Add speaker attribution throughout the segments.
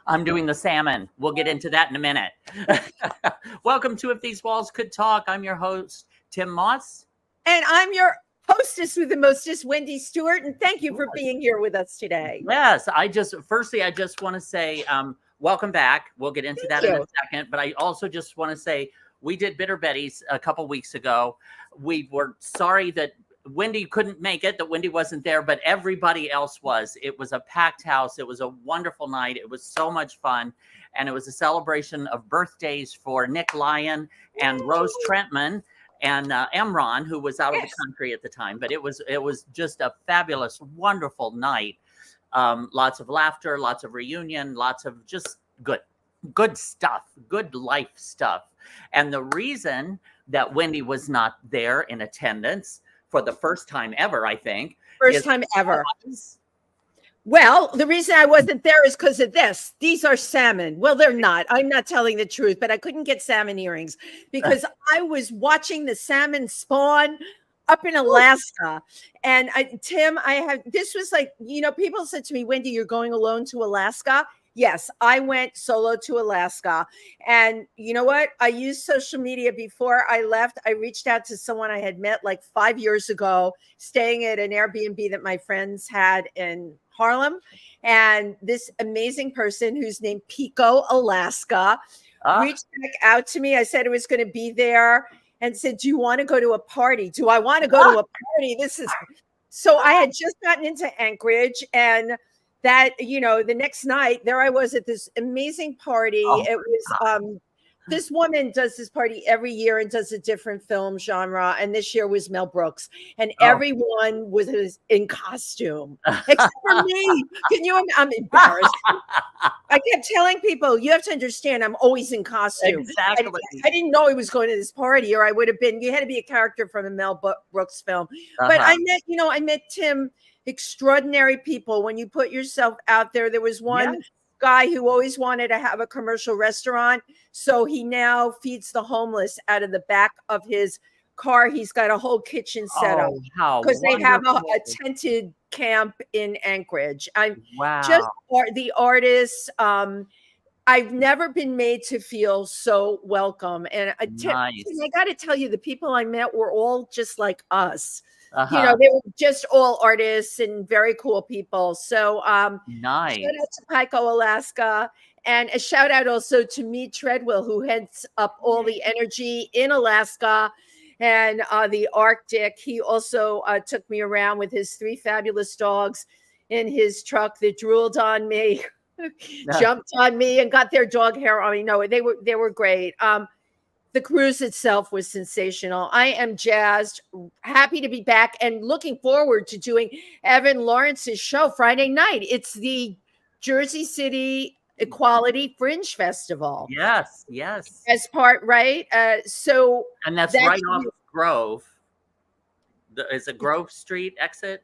Speaker 1: I'm doing the salmon. We'll get into that in a minute. Welcome to If These Walls Could Talk. I'm your host, Tym Moss.
Speaker 2: And I'm your hostess with the mostest, Wendy Stuart. And thank you for being here with us today.
Speaker 1: Yes, I just want to say welcome back. We'll get into that in a second. But I also just want to say we did Bitter Betty's a couple weeks ago. We were sorry that Wendy couldn't make it, that Wendy wasn't there, but everybody else was. It was a packed house. It was a wonderful night. It was so much fun. And it was a celebration of birthdays for Nick Lyon and Rose Trentman and Emron, who was out of the country at the time. But it was just a fabulous, wonderful night. Lots of laughter, lots of reunion, lots of just good stuff, good life stuff. And the reason that Wendy was not there in attendance for the first time ever, I think.
Speaker 2: First time ever. Well, the reason I wasn't there is because of this. These are salmon. Well, they're not. I'm not telling the truth, but I couldn't get salmon earrings because I was watching the salmon spawn up in Alaska. And Tim, this was like, people said to me, Wendy, you're going alone to Alaska? Yes, I went solo to Alaska. And you know what? I used social media before I left. I reached out to someone I had met like 5 years ago, staying at an Airbnb that my friends had in Harlem. And this amazing person who's named Pico, Alaska, reached back out to me. I said I was going to be there and said, do you want to go to a party? Do I want to go to a party? So I had just gotten into Anchorage, and that, the next night there I was at this amazing party. It was this woman does this party every year and does a different film genre, and this year was Mel Brooks, and everyone was in costume except for me. I'm embarrassed. I kept telling people, you have to understand, I'm always in costume.
Speaker 1: Exactly.
Speaker 2: I didn't know he was going to this party, or I would have been. You had to be a character from a Mel Brooks film. But I met Tim. Extraordinary people. When you put yourself out there, there was one guy who always wanted to have a commercial restaurant, so he now feeds the homeless out of the back of his car. He's got a whole kitchen set up because they have a tented camp in Anchorage. The artists. I've never been made to feel so welcome. And I got to tell you, the people I met were all just like us. They were just all artists and very cool people. So
Speaker 1: nice.
Speaker 2: Shout out to Pico, Alaska. And a shout out also to Mead Treadwell, who heads up all the energy in Alaska and the Arctic. He also took me around with his 3 fabulous dogs in his truck that drooled on me, jumped on me, and got their dog hair on me. No, they were great. The cruise itself was sensational. I am jazzed, happy to be back, and looking forward to doing Evan Lawrence's show Friday night. It's the Jersey City Equality Fringe Festival.
Speaker 1: Yes.
Speaker 2: As part, right?
Speaker 1: And that's right off Grove. Is it Grove Street exit?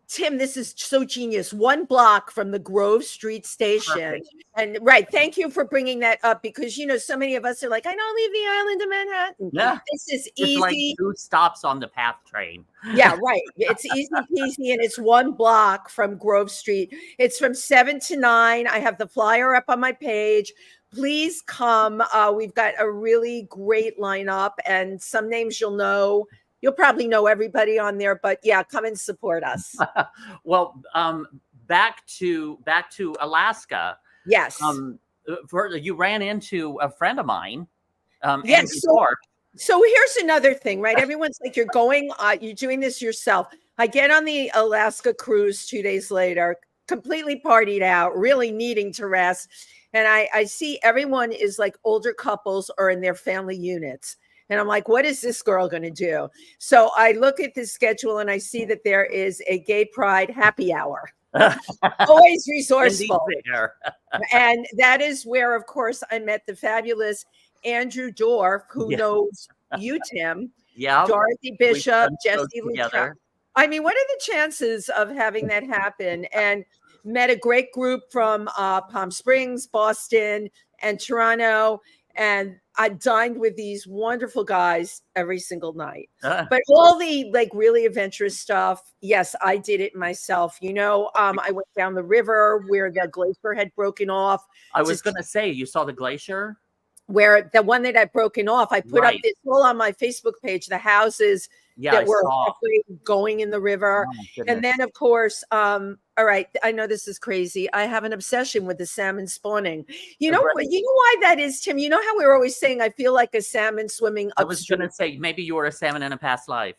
Speaker 2: Tim, this is so genius. 1 block from the Grove Street station.
Speaker 1: Perfect.
Speaker 2: And thank you for bringing that up, because, so many of us are like, I don't leave the island of Manhattan.
Speaker 1: Yeah.
Speaker 2: This is
Speaker 1: easy. It's like 2 stops on the PATH train.
Speaker 2: Yeah, right. It's easy peasy, and it's 1 block from Grove Street. It's from 7 to 9. I have the flyer up on my page. Please come. We've got a really great lineup, and some names you'll know. You'll probably know everybody on there, but come and support us.
Speaker 1: Well, back to Alaska.
Speaker 2: Yes.
Speaker 1: You ran into a friend of mine.
Speaker 2: Yes. So here's another thing, right? Everyone's like, you're doing this yourself. I get on the Alaska cruise 2 days later, completely partied out, really needing to rest. And I see everyone is like older couples or in their family units. And I'm like, what is this girl going to do? So I look at the schedule and I see that there is a gay pride happy hour. Always resourceful. And that is where, of course, I met the fabulous Andrew Dorff, who knows you, Tim.
Speaker 1: Yeah.
Speaker 2: Dorothy Bishop, Jesse Lucia. I mean, what are the chances of having that happen? And met a great group from Palm Springs, Boston, and Toronto. and I dined with these wonderful guys every single night. But all the like really adventurous stuff, yes, I did it myself. I went down the river where the glacier had broken off.
Speaker 1: I was going to say, you saw the glacier?
Speaker 2: Where the one that had broken off, I put up this all on my Facebook page, the houses that were halfway going in the river. Oh, and then, of course, all right, I know this is crazy. I have an obsession with the salmon spawning. You know why that is, Tim? You know how we're always saying, I feel like a salmon swimming upstream? I was
Speaker 1: going to say, maybe you were a salmon in a past life.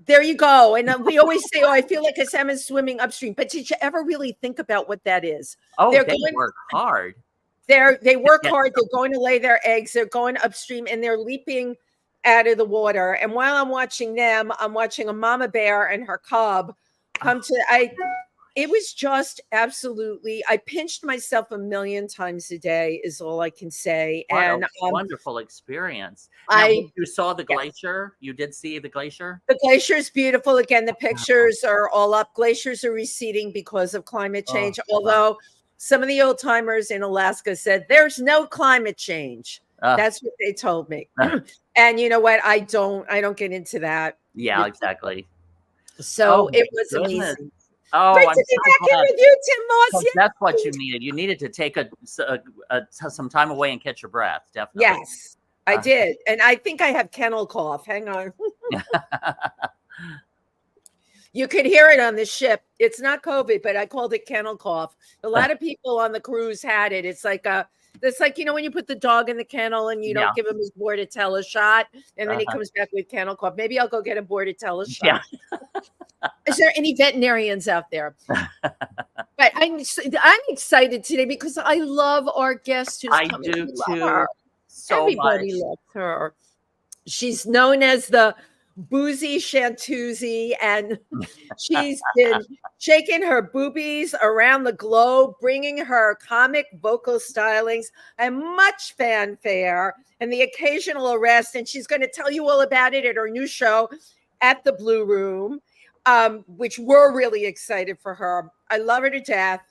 Speaker 2: There you go. And we always say, I feel like a salmon swimming upstream. But did you ever really think about what that is?
Speaker 1: Oh, they work hard.
Speaker 2: They work hard. They're going to lay their eggs. They're going upstream and they're leaping out of the water. And while I'm watching them, I'm watching a mama bear and her cub come to. It was just absolutely. I pinched myself a million times a day. Is all I can say.
Speaker 1: What a wonderful experience. Now, you saw the glacier. You did see the glacier.
Speaker 2: The glacier is beautiful. Again, the pictures are all up. Glaciers are receding because of climate change. Although. Some of the old timers in Alaska said there's no climate change. That's what they told me. And you know what? I don't get into that.
Speaker 1: Yeah, exactly.
Speaker 2: So it was amazing.
Speaker 1: Oh,
Speaker 2: great to be back here with you, Tym Moss.
Speaker 1: So that's what you needed. You needed to take some time away and catch your breath. Definitely.
Speaker 2: Yes, I did. And I think I have kennel cough. Hang on. You could hear it on the ship. It's not COVID, but I called it kennel cough. A lot of people on the cruise had it. It's like when you put the dog in the kennel and you don't give him his Bordetella shot, and then he comes back with kennel cough. Maybe I'll go get a Bordetella shot. Yeah. Is there any veterinarians out there? But I'm excited today because I love our guest who's coming. I do too. So everybody loves her. She's known as the Boozy Chanteuse, and she's been shaking her boobies around the globe, bringing her comic vocal stylings and much fanfare and the occasional arrest. And she's going to tell you all about it at her new show at the Blue Room, which we're really excited for her. I love her to death.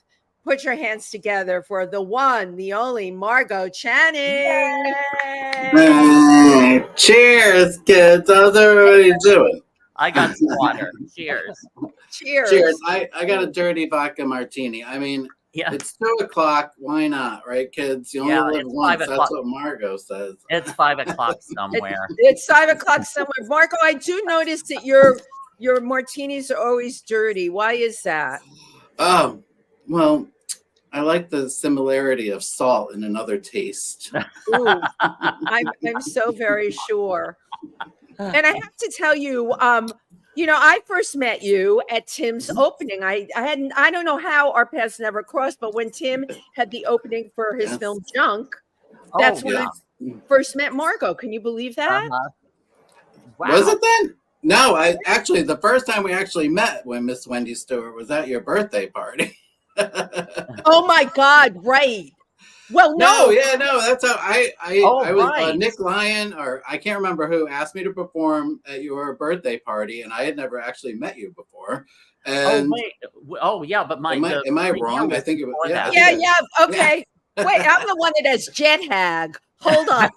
Speaker 2: Put your hands together for the one, the only MargOH Channing.
Speaker 3: Cheers, kids. How's everybody doing?
Speaker 1: I got some water. Cheers.
Speaker 2: Cheers.
Speaker 3: I got a dirty vodka martini. I mean, it's 2:00. Why not, right, kids? You only live once. That's what MargOH says.
Speaker 1: It's 5:00 somewhere.
Speaker 2: It's 5:00 somewhere. MargOH, I do notice that your martinis are always dirty. Why is that?
Speaker 3: Well, I like the similarity of salt in another taste.
Speaker 2: Ooh, I'm so very sure. And I have to tell you, I first met you at Tim's opening. I don't know how our paths never crossed, but when Tim had the opening for his film Junk, that's when I first met MargOH. Can you believe that?
Speaker 1: Wow.
Speaker 3: Was it then? No, the first time we actually met when Miss Wendy Stuart was at your birthday party.
Speaker 2: Oh my God! Right. Well, no.
Speaker 3: That's how I was Nick Lyon, or I can't remember who asked me to perform at your birthday party, and I had never actually met you before. And
Speaker 1: but
Speaker 3: am I wrong? I think it was.
Speaker 2: Okay. Wait, I'm the one that has jet hag. Hold on.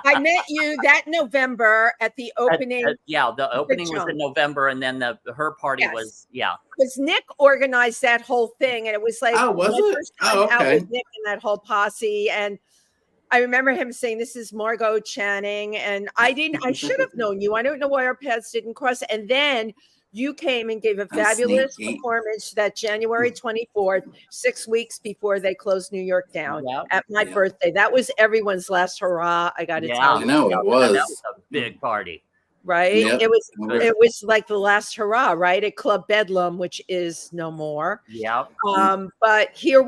Speaker 2: I met you that November at the opening.
Speaker 1: The opening was in November, and then her party was
Speaker 2: because Nick organized that whole thing, and it was like first time out with Nick and that whole posse. And I remember him saying, "This is MargOH Channing," and I should have known you. I don't know why our paths didn't cross. And then you came and gave a fabulous performance that January 24th, 6 weeks before they closed New York down at my birthday. That was everyone's last hurrah. I got to tell you.
Speaker 3: I know it was.
Speaker 1: That was a big party.
Speaker 2: Right? Yep. It was like the last hurrah, right? At Club Bedlam, which is no more.
Speaker 1: Yeah.
Speaker 2: But here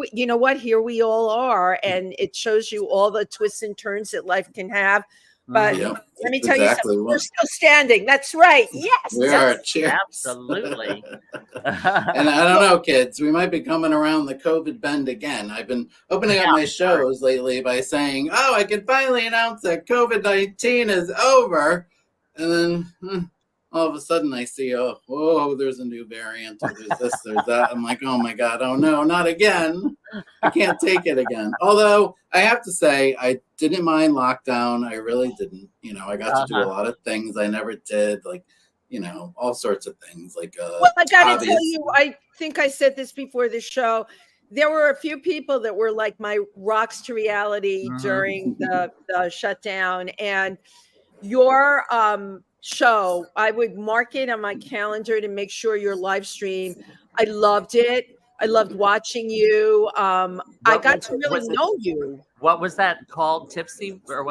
Speaker 2: here we all are, and it shows you all the twists and turns that life can have. But let me tell you something. We're still standing. That's right. Yes.
Speaker 3: We are. Cheers.
Speaker 1: Absolutely.
Speaker 3: And I don't know, kids. We might be coming around the COVID bend again. I've been opening up my shows lately by saying, I can finally announce that COVID-19 is over. And then, all of a sudden I see, oh, whoa, there's a new variant, or there's this, there's that. I'm like, oh my God, oh no, not again. I can't take it again. Although I have to say, I didn't mind lockdown. I really didn't. I got to do a lot of things I never did, like, all sorts of things. Like,
Speaker 2: well, I got to tell you, I think I said this before the show. There were a few people that were like my rocks to reality during the shutdown, and your show, I would mark it on my calendar to make sure your live stream. I loved it. I loved watching you. I got to really know you.
Speaker 1: What was that called? Tipsy or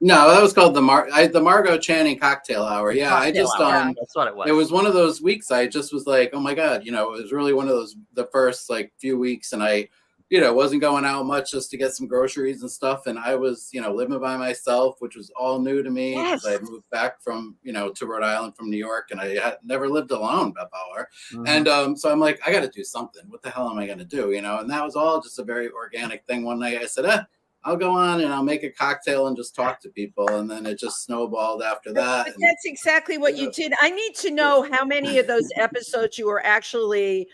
Speaker 3: No, that was called the MargOH Channing Cocktail Hour. Yeah,
Speaker 1: Cocktail Hour. That's what it was.
Speaker 3: It was one of those weeks I just was like, oh my God, it was really one of the first like few weeks, and I wasn't going out much just to get some groceries and stuff. And I was, living by myself, which was all new to me because I moved back from, to Rhode Island from New York, and I had never lived alone before. And so I'm like, I got to do something. What the hell am I going to do? And that was all just a very organic thing. One night I said, I'll go on and I'll make a cocktail and just talk to people. And then it just snowballed after that.
Speaker 2: But that's exactly what you did. I need to know how many of those episodes you were actually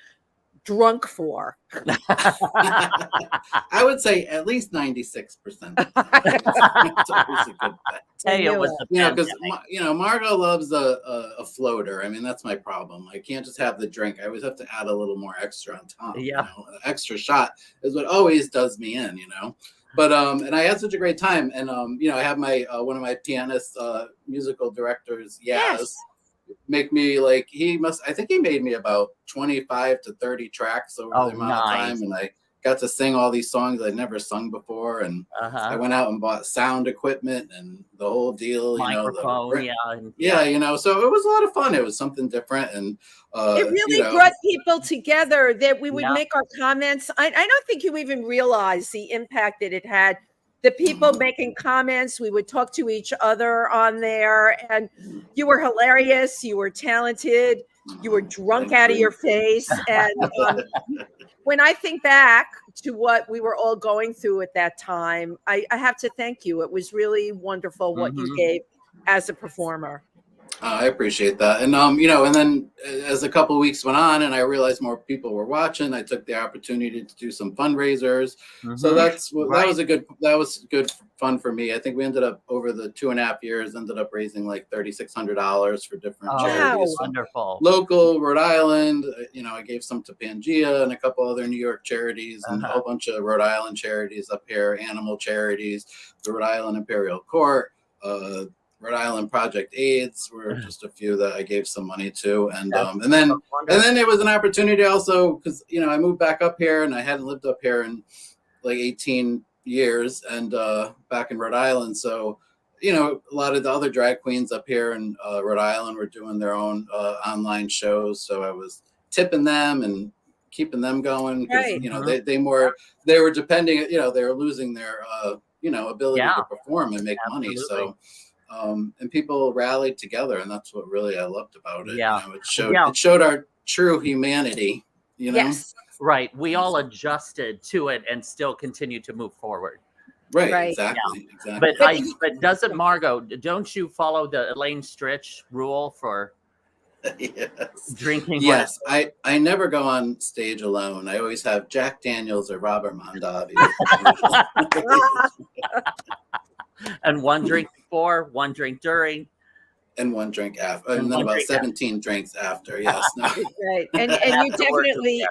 Speaker 2: drunk for.
Speaker 3: I would say at least 96%. It's always a good bet.
Speaker 1: Hey, it was
Speaker 3: because Margot loves a floater. I mean, that's my problem. I can't just have the drink. I always have to add a little more extra on top.
Speaker 1: Yeah,
Speaker 3: an extra shot is what always does me in. But and I had such a great time, and I have my one of my pianist musical directors, make me like I think he made me about 25 to 30 tracks over the amount of time, and I got to sing all these songs I'd never sung before, and I went out and bought sound equipment and the whole deal,
Speaker 1: microphone,
Speaker 3: so it was a lot of fun. It was something different, and
Speaker 2: it really brought people together that we would make our comments. I don't think you even realize the impact that it had. The people making comments, we would talk to each other on there, and you were hilarious. You were talented. You were drunk out of your face. And when I think back to what we were all going through at that time, I have to thank you. It was really wonderful what you gave as a performer.
Speaker 3: I appreciate that. And, and then as a couple of weeks went on and I realized more people were watching, I took the opportunity to do some fundraisers. So that was good fun for me. I think we ended up over the 2.5 years, ended up raising like $3,600 for different charities.
Speaker 1: Wonderful.
Speaker 3: Local Rhode Island, I gave some to PANGEA and a couple other New York charities and a whole bunch of Rhode Island charities up here, animal charities, the Rhode Island Imperial Court, Rhode Island Project AIDS were just a few that I gave some money to, and then it was an opportunity also because I moved back up here and I hadn't lived up here in like 18 years and back in Rhode Island, so a lot of the other drag queens up here in Rhode Island were doing their own online shows, so I was tipping them and keeping them going because they were depending, they were losing their ability to perform and make money, so. And people rallied together, and that's what really I loved about it. It showed our true humanity.
Speaker 2: Yes,
Speaker 1: right. We all adjusted to it and still continue to move forward.
Speaker 3: Right. Exactly.
Speaker 1: But doesn't Margot? Don't you follow the Elaine Stritch rule for drinking?
Speaker 3: Yes, I never go on stage alone. I always have Jack Daniels or Robert Mondavi.
Speaker 1: And one drink before, one drink during,
Speaker 3: and one drink after, and then about 17 drinks after. Yes,
Speaker 2: right. And you definitely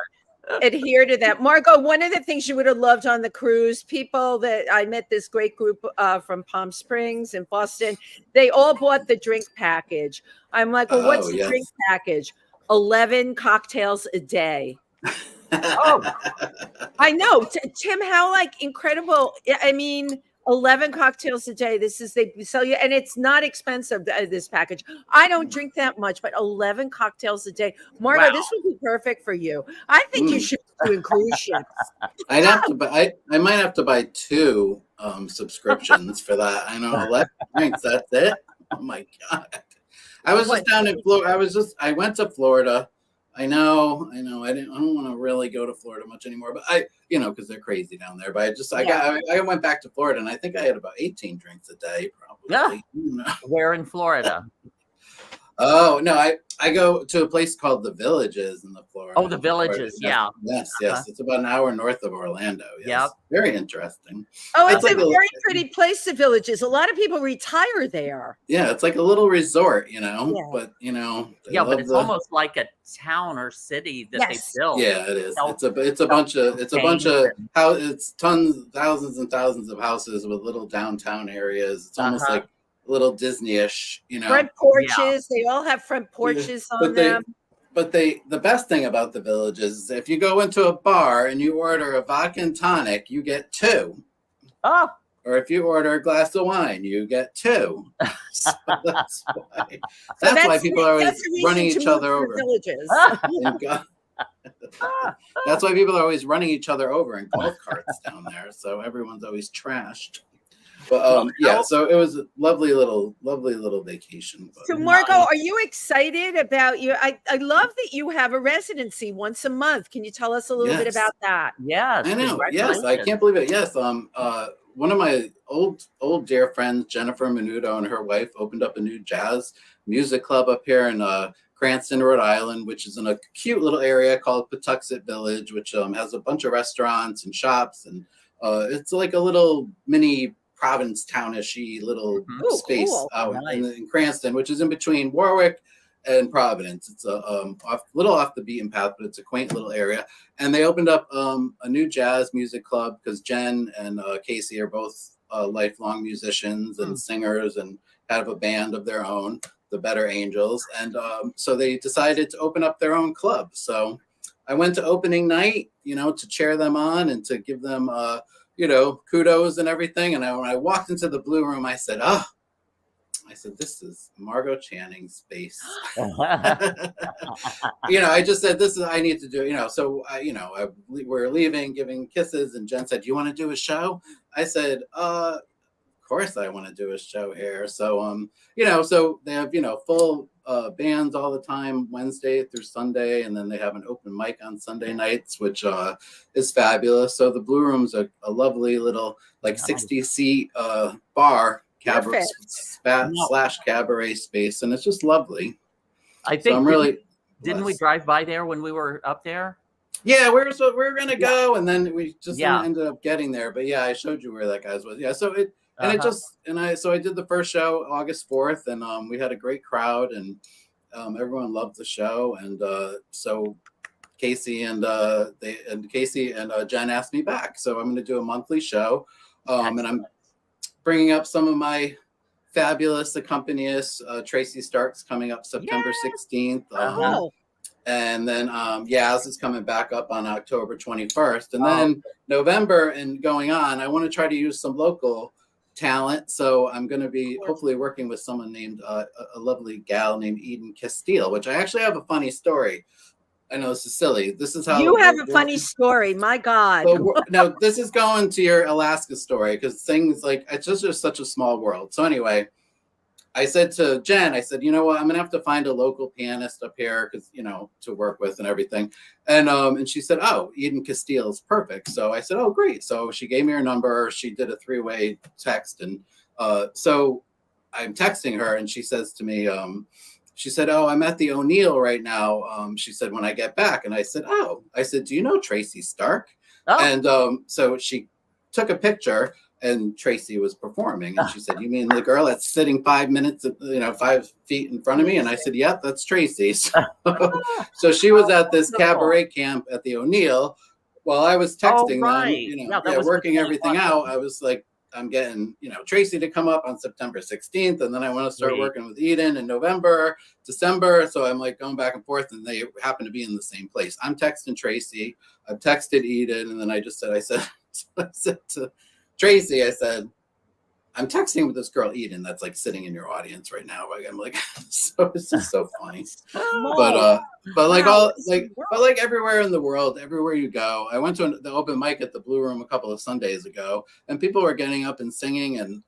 Speaker 2: adhere to that, Margot. One of the things you would have loved on the cruise, people that I met, this great group from Palm Springs and Boston, they all bought the drink package. I'm like, well, what's the drink package? 11 cocktails a day. I know, Tim. How incredible! I mean. 11 cocktails a day. They sell you, and it's not expensive. This package. I don't drink that much, but 11 cocktails a day. Margo, this would be perfect for you. I think you should do cruise ships.
Speaker 3: I'd have to, but I might have to buy 2 subscriptions for that. I know 11 drinks. That's it. Oh my God! I was just down in Florida. I went to Florida. I know. I don't want to really go to Florida much anymore, but because they're crazy down there. But I went back to Florida, and I think I had about 18 drinks a day, probably.
Speaker 1: Yeah. Where in Florida?
Speaker 3: Oh no, I go to a place called the Villages in the Florida.
Speaker 1: Oh, the Villages, yeah.
Speaker 3: Yes, it's about an hour north of Orlando. Yes.
Speaker 1: Yep.
Speaker 3: Very interesting.
Speaker 2: Oh, it's
Speaker 3: like
Speaker 2: a very pretty place, the Villages. A lot of people retire there.
Speaker 3: Yeah, it's like a little resort,
Speaker 2: Yeah.
Speaker 3: but
Speaker 1: Yeah, but it's almost like a town or city that they built.
Speaker 3: Yeah, it is. It's a bunch of how it's thousands and thousands of houses with little downtown areas. It's almost like a little Disney-ish,
Speaker 2: Front porches. They all have front porches on them.
Speaker 3: But the best thing about the Villages is if you go into a bar and you order a vodka and tonic, you get 2.
Speaker 1: Oh.
Speaker 3: Or if you order a glass of wine, you get 2. So that's why people are always running each other over. That's why people are always running each other over in golf carts down there. So everyone's always trashed. But so it was a lovely little vacation.
Speaker 2: So Margot, are you excited about I love that you have a residency once a month. Can you tell us a little bit about that?
Speaker 1: Yes,
Speaker 3: I know. Yes, I can't believe it. Yes, one of my old dear friends, Jennifer Menudo, and her wife opened up a new jazz music club up here in Cranston, Rhode Island, which is in a cute little area called Patuxent Village, which has a bunch of restaurants and shops, and it's like a little mini Provincetown-ish little space out in Cranston, which is in between Warwick and Providence. It's a little off the beaten path, but it's a quaint little area. And they opened up a new jazz music club because Jen and Casey are both lifelong musicians and singers and have a band of their own, the Better Angels. And so they decided to open up their own club. So I went to opening night, to cheer them on and to give them kudos and everything. And when I walked into the Blue Room, I said, this is MargOH Channing's space. I just said, I need to do, so we're leaving, giving kisses. And Jen said, do you want to do a show? I said, of course I want to do a show here. So, so they have, full bands all the time, Wednesday through Sunday. And then they have an open mic on Sunday nights, which is fabulous. So the Blue Room's a lovely little 60-seat bar, cabaret / cabaret space. And it's just lovely.
Speaker 1: I think
Speaker 3: I'm really
Speaker 1: didn't we drive by there when we were up there?
Speaker 3: Yeah, we were gonna go, and then we just ended up getting there. But yeah, I showed you where that guy's was. Yeah, so I did the first show August 4th, and we had a great crowd, and everyone loved the show, and so Casey and Jen asked me back, so I'm going to do a monthly show, and I'm bringing up some of my fabulous accompanists. Tracy Stark's coming up September 16th. And then Yaz is coming back up on October 21st. And then November and going on, I want to try to use some local talent. So I'm going to be hopefully working with someone named, a lovely gal named Eden Castile, which I actually have a funny story. I know this is silly. This is how
Speaker 2: you have a funny story. My God.
Speaker 3: No, this is going to your Alaska story because things it's just such a small world. So anyway, I said to Jen, I said, you know what, I'm going to have to find a local pianist up here because, to work with and everything. And she said, oh, Eden Castile is perfect. So I said, oh, great. So she gave me her number. She did a 3-way text. And so I'm texting her and she says to me, she said, oh, I'm at the O'Neill right now. She said, when I get back. And I said, do you know Tracy Stark? Oh. And so she took a picture. And Tracy was performing, and she said, "You mean the girl that's sitting 5 minutes, 5 feet in front of me?" And I said, "Yep, that's Tracy." So she was at this cabaret camp at the O'Neill while I was texting them, working everything out. I was like, "I'm getting, Tracy to come up on September 16th, and then I want to start working with Eden in November, December." So I'm like going back and forth, and they happen to be in the same place. I'm texting Tracy, I've texted Eden, and then I said to Tracy, I said, I'm texting with this girl Eden that's sitting in your audience right now. I'm like, so it's just so funny. But everywhere in the world, everywhere you go. I went to the open mic at the Blue Room a couple of Sundays ago, and people were getting up and singing, and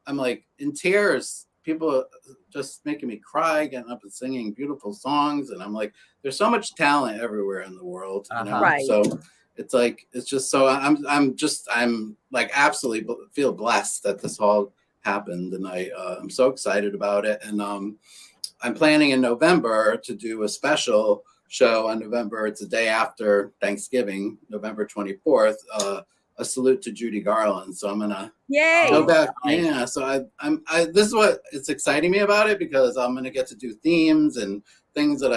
Speaker 3: I'm in tears. People just making me cry, getting up and singing beautiful songs, and I'm like, there's so much talent everywhere in the world,
Speaker 2: Right.
Speaker 3: So it's just so I'm absolutely feel blessed that this all happened, and I'm so excited about it. And I'm planning in November to do a special show on November. It's the day after Thanksgiving, November 24th. A salute to Judy Garland. So I'm gonna go back. Yeah. So this is what it's exciting me about it, because I'm gonna get to do themes and things that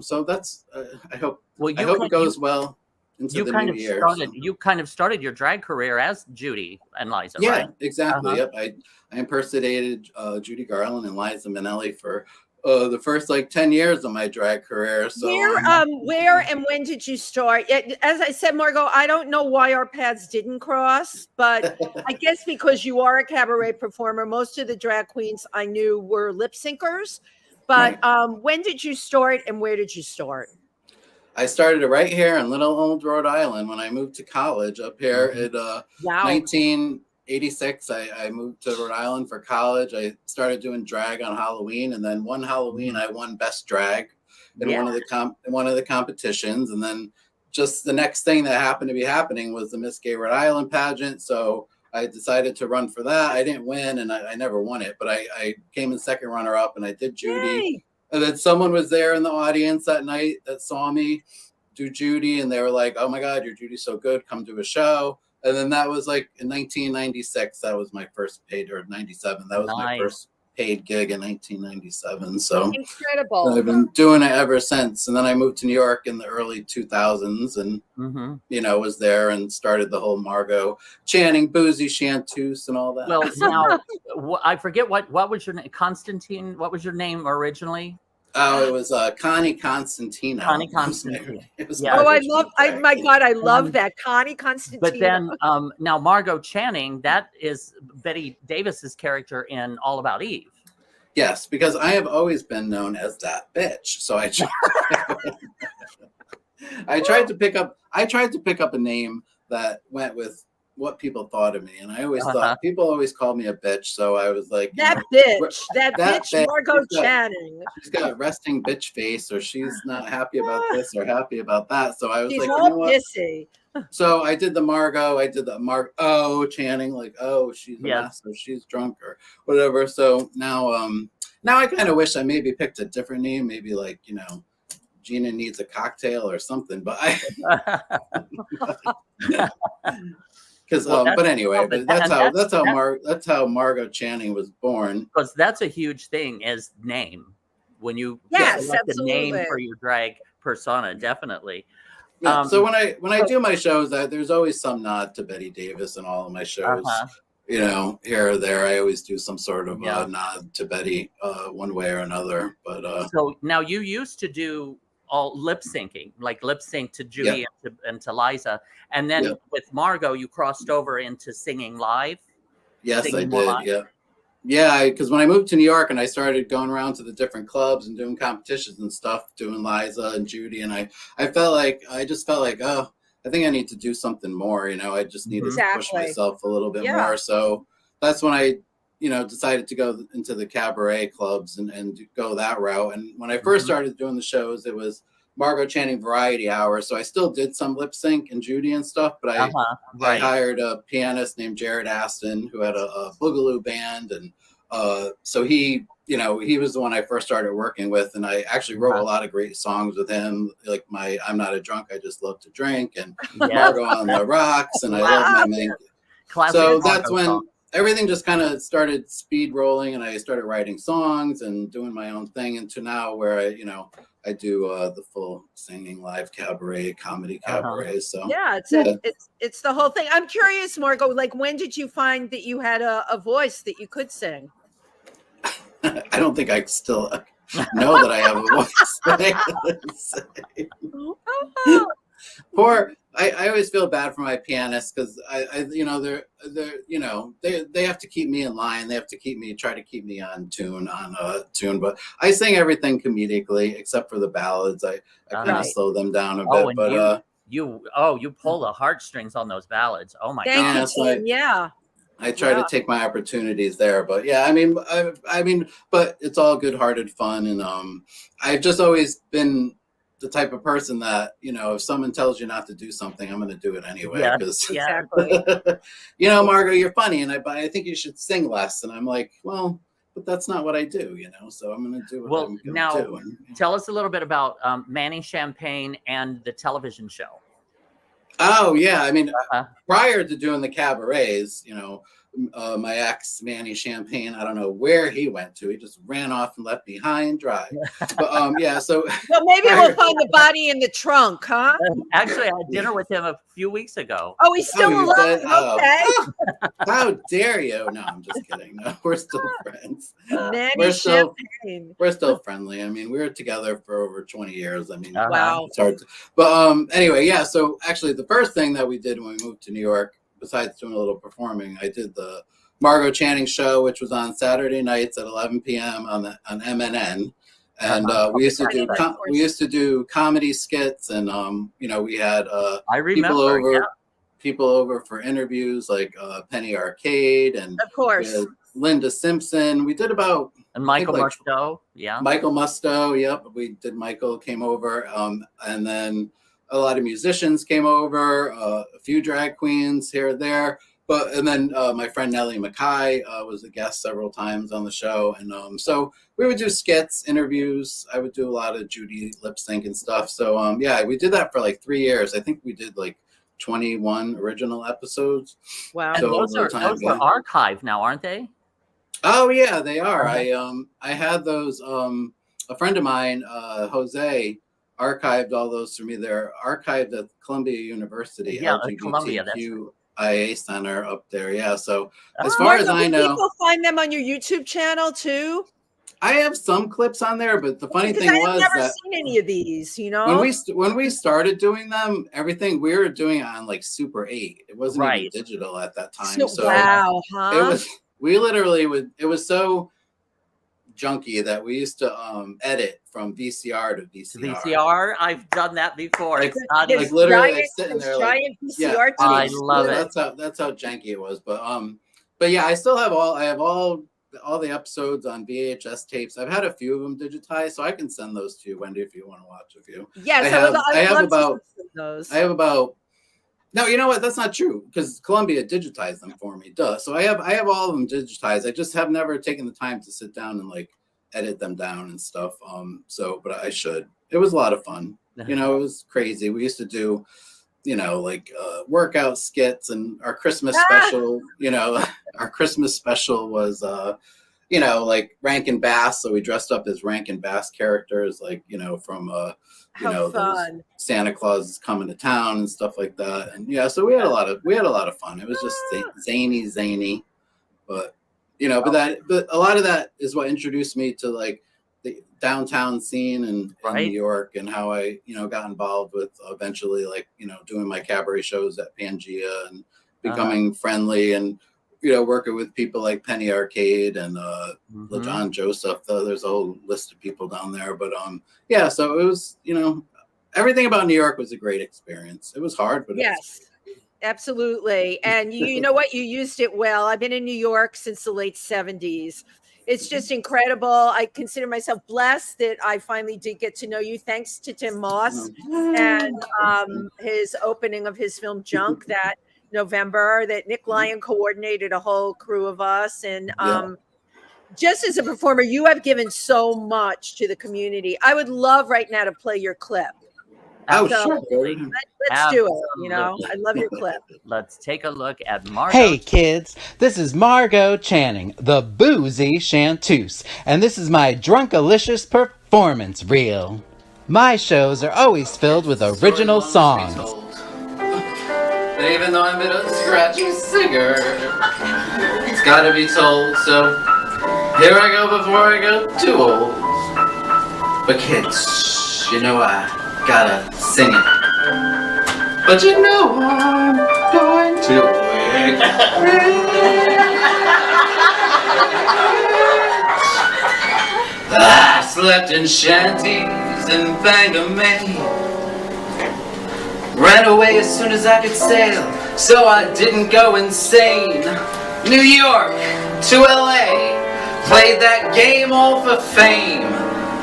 Speaker 3: so that's I hope it goes well into the new year.
Speaker 1: You kind of started your drag career as Judy and Liza,
Speaker 3: yeah,
Speaker 1: right?
Speaker 3: Exactly. Yep. I impersonated Judy Garland and Liza Minnelli for the first 10 years of my drag career. So
Speaker 2: where and when did you start? As I said, Margot, I don't know why our paths didn't cross, but I guess because you are a cabaret performer, most of the drag queens I knew were lip syncers. But when did you start and where did you start?
Speaker 3: I started right here in little old Rhode Island when I moved to college up here at 1986. I moved to Rhode Island for college. I started doing drag on Halloween, and then one Halloween I won Best Drag in one of the competitions. And then just the next thing that happened to be happening was the Miss Gay Rhode Island pageant. So I decided to run for that. I didn't win, and I never won it, but I came in second runner up, and I did Judy.
Speaker 2: Yay.
Speaker 3: And then someone was there in the audience that night that saw me do Judy, and they were like, "Oh my God, your Judy's so good! Come to a show." And then that was in 1996. That was my first paid, or 97. That was my first paid gig in 1997. So
Speaker 2: incredible.
Speaker 3: I've been doing it ever since. And then I moved to New York in the early 2000s, and was there and started the whole MargOH Channing, Boozy Chanteuse, and all that.
Speaker 1: Well, now I forget what was your name, Constantine. What was your name originally?
Speaker 3: Oh, it was Connie Constantino.
Speaker 1: Connie Constantino.
Speaker 2: My God, I love that. Connie Constantino.
Speaker 1: But then now MargOH Channing, that is Betty Davis's character in All About Eve.
Speaker 3: Yes, because I have always been known as that bitch. So I tried to pick up a name that went with what people thought of me, and I always thought people always called me a bitch, so I was like,
Speaker 2: that bitch, MargOH Channing.
Speaker 3: She's got a resting bitch face, or she's not happy about this or happy about that. So I was
Speaker 2: she's
Speaker 3: like,
Speaker 2: all pissy.
Speaker 3: So I did the MargOH Channing, she's a mess, or she's drunk, or whatever. So now I kind of wish I maybe picked a different name, maybe Gina Needs a Cocktail or something, but but anyway, that's how MargOH Channing was born.
Speaker 1: Because that's a huge thing as name when you select a name for your drag persona, definitely.
Speaker 3: Yeah, so when I do my shows, there's always some nod to Betty Davis in all of my shows. Here or there, I always do some sort of nod to Betty, one way or another. But
Speaker 1: so now you used to do all lip syncing, like lip sync to Judy and to Liza, and then with MargOH, you crossed over into singing live.
Speaker 3: Yes, I did. Yeah, because when I moved to New York and I started going around to the different clubs and doing competitions and stuff, doing Liza and Judy, and I just felt like, oh, I think I need to do something more. I just needed to push myself a little bit more. So that's when I decided to go into the cabaret clubs and go that route. And when I first started doing the shows, it was MargOH Channing Variety Hour. So I still did some lip sync and Judy and stuff, but I hired a pianist named Jared Aston who had a boogaloo band. And so he was the one I first started working with. And I actually wrote a lot of great songs with him, like my I'm Not a Drunk, I Just Love to Drink, and MargOH on the Rocks, and I Love My Man. So that's when everything just kind of started speed rolling, and I started writing songs and doing my own thing, into now where I do the full singing live cabaret, comedy cabaret. So
Speaker 2: it's the whole thing. I'm curious, MargOH, when did you find that you had a voice that you could sing?
Speaker 3: I don't think I still know that I have a voice. I always feel bad for my pianists, because they have to keep me in line. They have to try to keep me on tune. But I sing everything comedically except for the ballads. I kind of slow them down a bit. But
Speaker 1: you pull the heartstrings on those ballads. Oh my
Speaker 2: God!
Speaker 3: I try to take my opportunities there, but but it's all good-hearted fun, and I've just always been the type of person that, if someone tells you not to do something, I'm going to do it anyway.
Speaker 2: Exactly.
Speaker 3: MargOH, you're funny, and I think you should sing less. And I'm like, well, but that's not what I do, so I'm going to do what I'm going to do. And,
Speaker 1: tell us a little bit about Manny Champagne and the television show.
Speaker 3: Oh, yeah. I mean, prior to doing the cabarets, my ex, Manny Champagne, I don't know where he went to. He just ran off and left me high and dry. But yeah, so.
Speaker 2: Well, maybe we'll find the body in the trunk, huh?
Speaker 1: Actually, I had dinner with him a few weeks ago.
Speaker 2: Oh, he's still alive. Okay.
Speaker 3: How dare you? No, I'm just kidding. No, we're still friends.
Speaker 2: Manny Champagne.
Speaker 3: We're still friendly. I mean, we were together for over 20 years. I mean,
Speaker 2: wow.
Speaker 3: It's hard to, but anyway, yeah. So actually, the first thing that we did when we moved to New York, besides doing a little performing, I did the MargOH Channing show, which was on Saturday nights at 11 p.m. on MNN, and we used to do comedy skits, and we had
Speaker 1: I remember
Speaker 3: people over for interviews like Penny Arcade and
Speaker 2: of course
Speaker 3: Linda Simpson. We did about
Speaker 1: and Michael Musto,
Speaker 3: Michael Musto, yep. We did. Michael came over, and then a lot of musicians came over, a few drag queens here and there. And then my friend Nellie Mackay was a guest several times on the show. And so we would do skits, interviews. I would do a lot of Judy lip sync and stuff. So yeah, we did that for like 3 years. I think we did like 21 original episodes.
Speaker 2: Wow.
Speaker 1: So those are archived now, aren't they?
Speaker 3: Oh yeah, they are. I had those, a friend of mine, Jose, archived all those for me. They're archived at Columbia University.
Speaker 1: Yeah, Columbia. That's
Speaker 3: IA Center up there. Yeah. So as far as I know,
Speaker 2: people find them on your YouTube channel too.
Speaker 3: I have some clips on there, but the funny thing was
Speaker 2: I've never seen any of these.
Speaker 3: When we started doing them, everything we were doing it on like Super 8. It wasn't even digital at that time. So
Speaker 2: wow, huh?
Speaker 3: It was. We literally would. It was so junky that we used to edit from VCR to VCR.
Speaker 1: VCR, I've done that before.
Speaker 3: Like literally like sitting there like
Speaker 2: VCR
Speaker 1: I love it.
Speaker 3: That's how janky it was. But yeah, I still have all the episodes on VHS tapes. I've had a few of them digitized, so I can send those to you, Wendy, if you want to watch a few.
Speaker 2: Yes,
Speaker 3: I have about. No, you know what? That's not true because Columbia digitized them for me. Duh. So I have all of them digitized. I just have never taken the time to sit down and like edit them down and stuff. But I should. It was a lot of fun. It was crazy. We used to do, like workout skits and our Christmas special. Our Christmas special was, like Rankin Bass. So we dressed up as Rankin Bass characters, like from Santa Claus is coming to town and stuff like that. And yeah, so we had a lot of fun. It was just zany, but but a lot of that is what introduced me to like the downtown scene in New York, and how I got involved with eventually like doing my cabaret shows at PANGEA and becoming friendly and working with people like Penny Arcade and LaJohn Joseph. There's a whole list of people down there. But yeah, so it was, everything about New York was a great experience. It was hard, but
Speaker 2: yes, absolutely. And you know what? You used it well. I've been in New York since the late 70s. It's just incredible. I consider myself blessed that I finally did get to know you, thanks to Tym Moss and his opening of his film Junk that November, that Nick Lyon coordinated a whole crew of us. And just as a performer, you have given so much to the community. I would love right now to play your clip.
Speaker 3: Oh,
Speaker 2: so
Speaker 3: sure.
Speaker 2: Let's do it. I love your clip.
Speaker 1: Let's take a look at MargOH.
Speaker 4: Hey kids, this is MargOH Channing, the Boozy Chanteuse, and this is my drunkalicious performance reel. My shows are always filled with original songs.
Speaker 3: Even though I'm a scratchy singer, it's gotta be told, so here I go before I go too old. But kids, I gotta sing it. But I'm going to wake. I slept in shanties in Bangor, ran away as soon as I could sail, so I didn't go insane. New York to LA, played that game all for fame.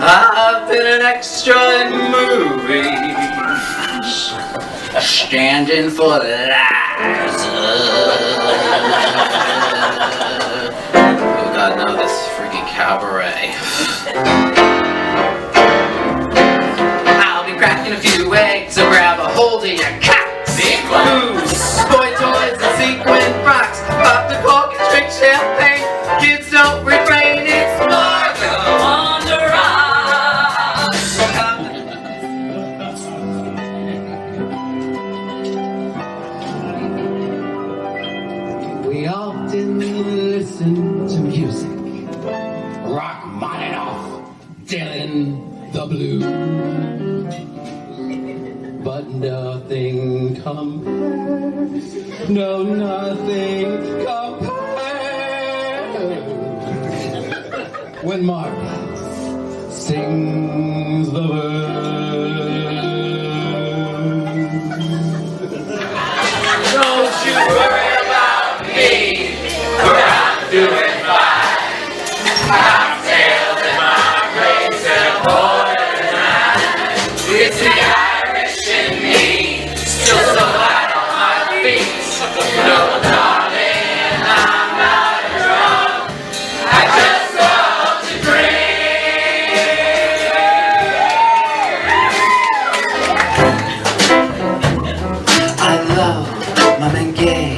Speaker 3: I've been an extra in movies, standing for Liza. Oh God, no, this is free.
Speaker 5: freaking cabaret. I'll be cracking a few eggs, so grab a hold of your cocks. Booze, boy toys and sequin frocks. Pop the cork and drink champagne. Kids don't refrain, it's MargOH on the rocks.
Speaker 6: We often listen to music. Rachmaninoff, Dylan, the Blue. But nothing compares. No, nothing compares. When MargOH sings the words.
Speaker 5: Don't you worry about me, for I'm doing fine. Cocktails in my grace and borderline. It's the Irish in me, still so light on my feet. No, darling, I'm not drunk. I just love to drink.
Speaker 6: I love my man gay,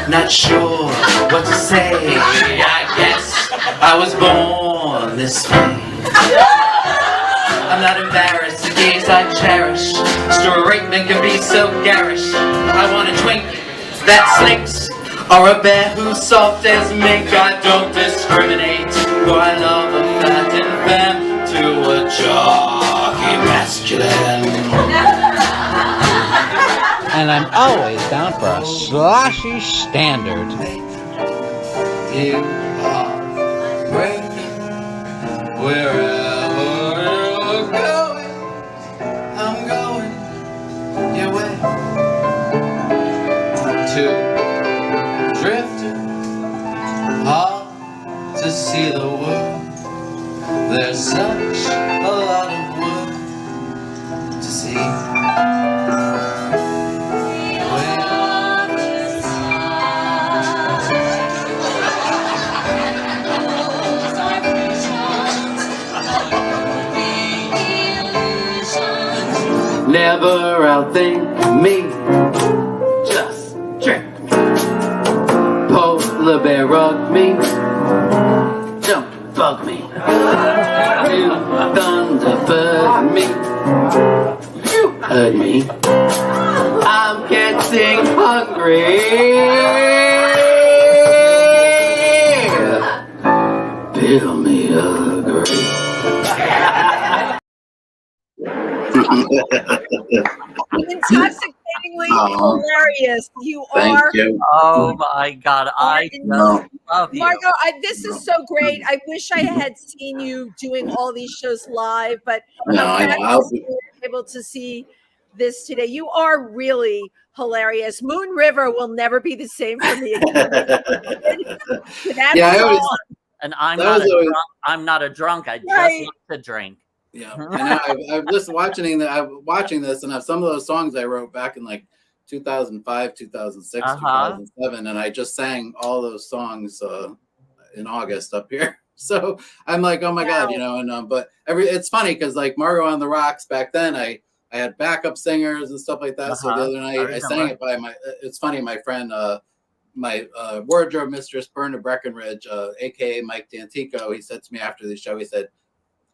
Speaker 6: not sure what to say.
Speaker 5: I guess
Speaker 6: I was born this way. I'm not embarrassed, the gays I cherish. Straight men can be so garish. I want a twink that slinks, or a bear who's soft as mink. I don't discriminate, for I love a fat and femme to a jockey masculine.
Speaker 4: And I'm always down for a sloshy standard.
Speaker 6: You are great wherever you're going. I'm going your way to drifting hard to see the world. There's such a lot of world to see. Never outthink me, just drink. Polar bear rug me, don't bug me. You thunderbird me, you hurt me. I'm getting hungry. Feel me agree.
Speaker 2: Intoxicatingly hilarious. You
Speaker 3: Thank
Speaker 2: are.
Speaker 3: you.
Speaker 1: Oh my God, I just love you.
Speaker 2: MargOH, this is so great. I wish I had seen you doing all these shows live, but
Speaker 3: No, I know. I'll
Speaker 2: we were able to see this today. You are really hilarious. Moon River will never be the same for me again. That
Speaker 3: Yeah, I always,
Speaker 2: song,
Speaker 1: And I'm
Speaker 3: That
Speaker 1: not a
Speaker 3: was always-
Speaker 1: drunk. I'm not a drunk. I just
Speaker 2: Right.
Speaker 1: like to drink.
Speaker 3: yeah. And I've just watching this, and some of those songs I wrote back in like 2005, 2006, 2007, and I just sang all those songs in August up here. So I'm like, oh my God, you know. And but it's funny because like MargOH on the Rocks back then, I had backup singers and stuff like that. So the other night I sang it by it's funny, my friend, my wardrobe mistress, Berna Breckenridge, aka Mike D'Antico, he said to me after the show, he said,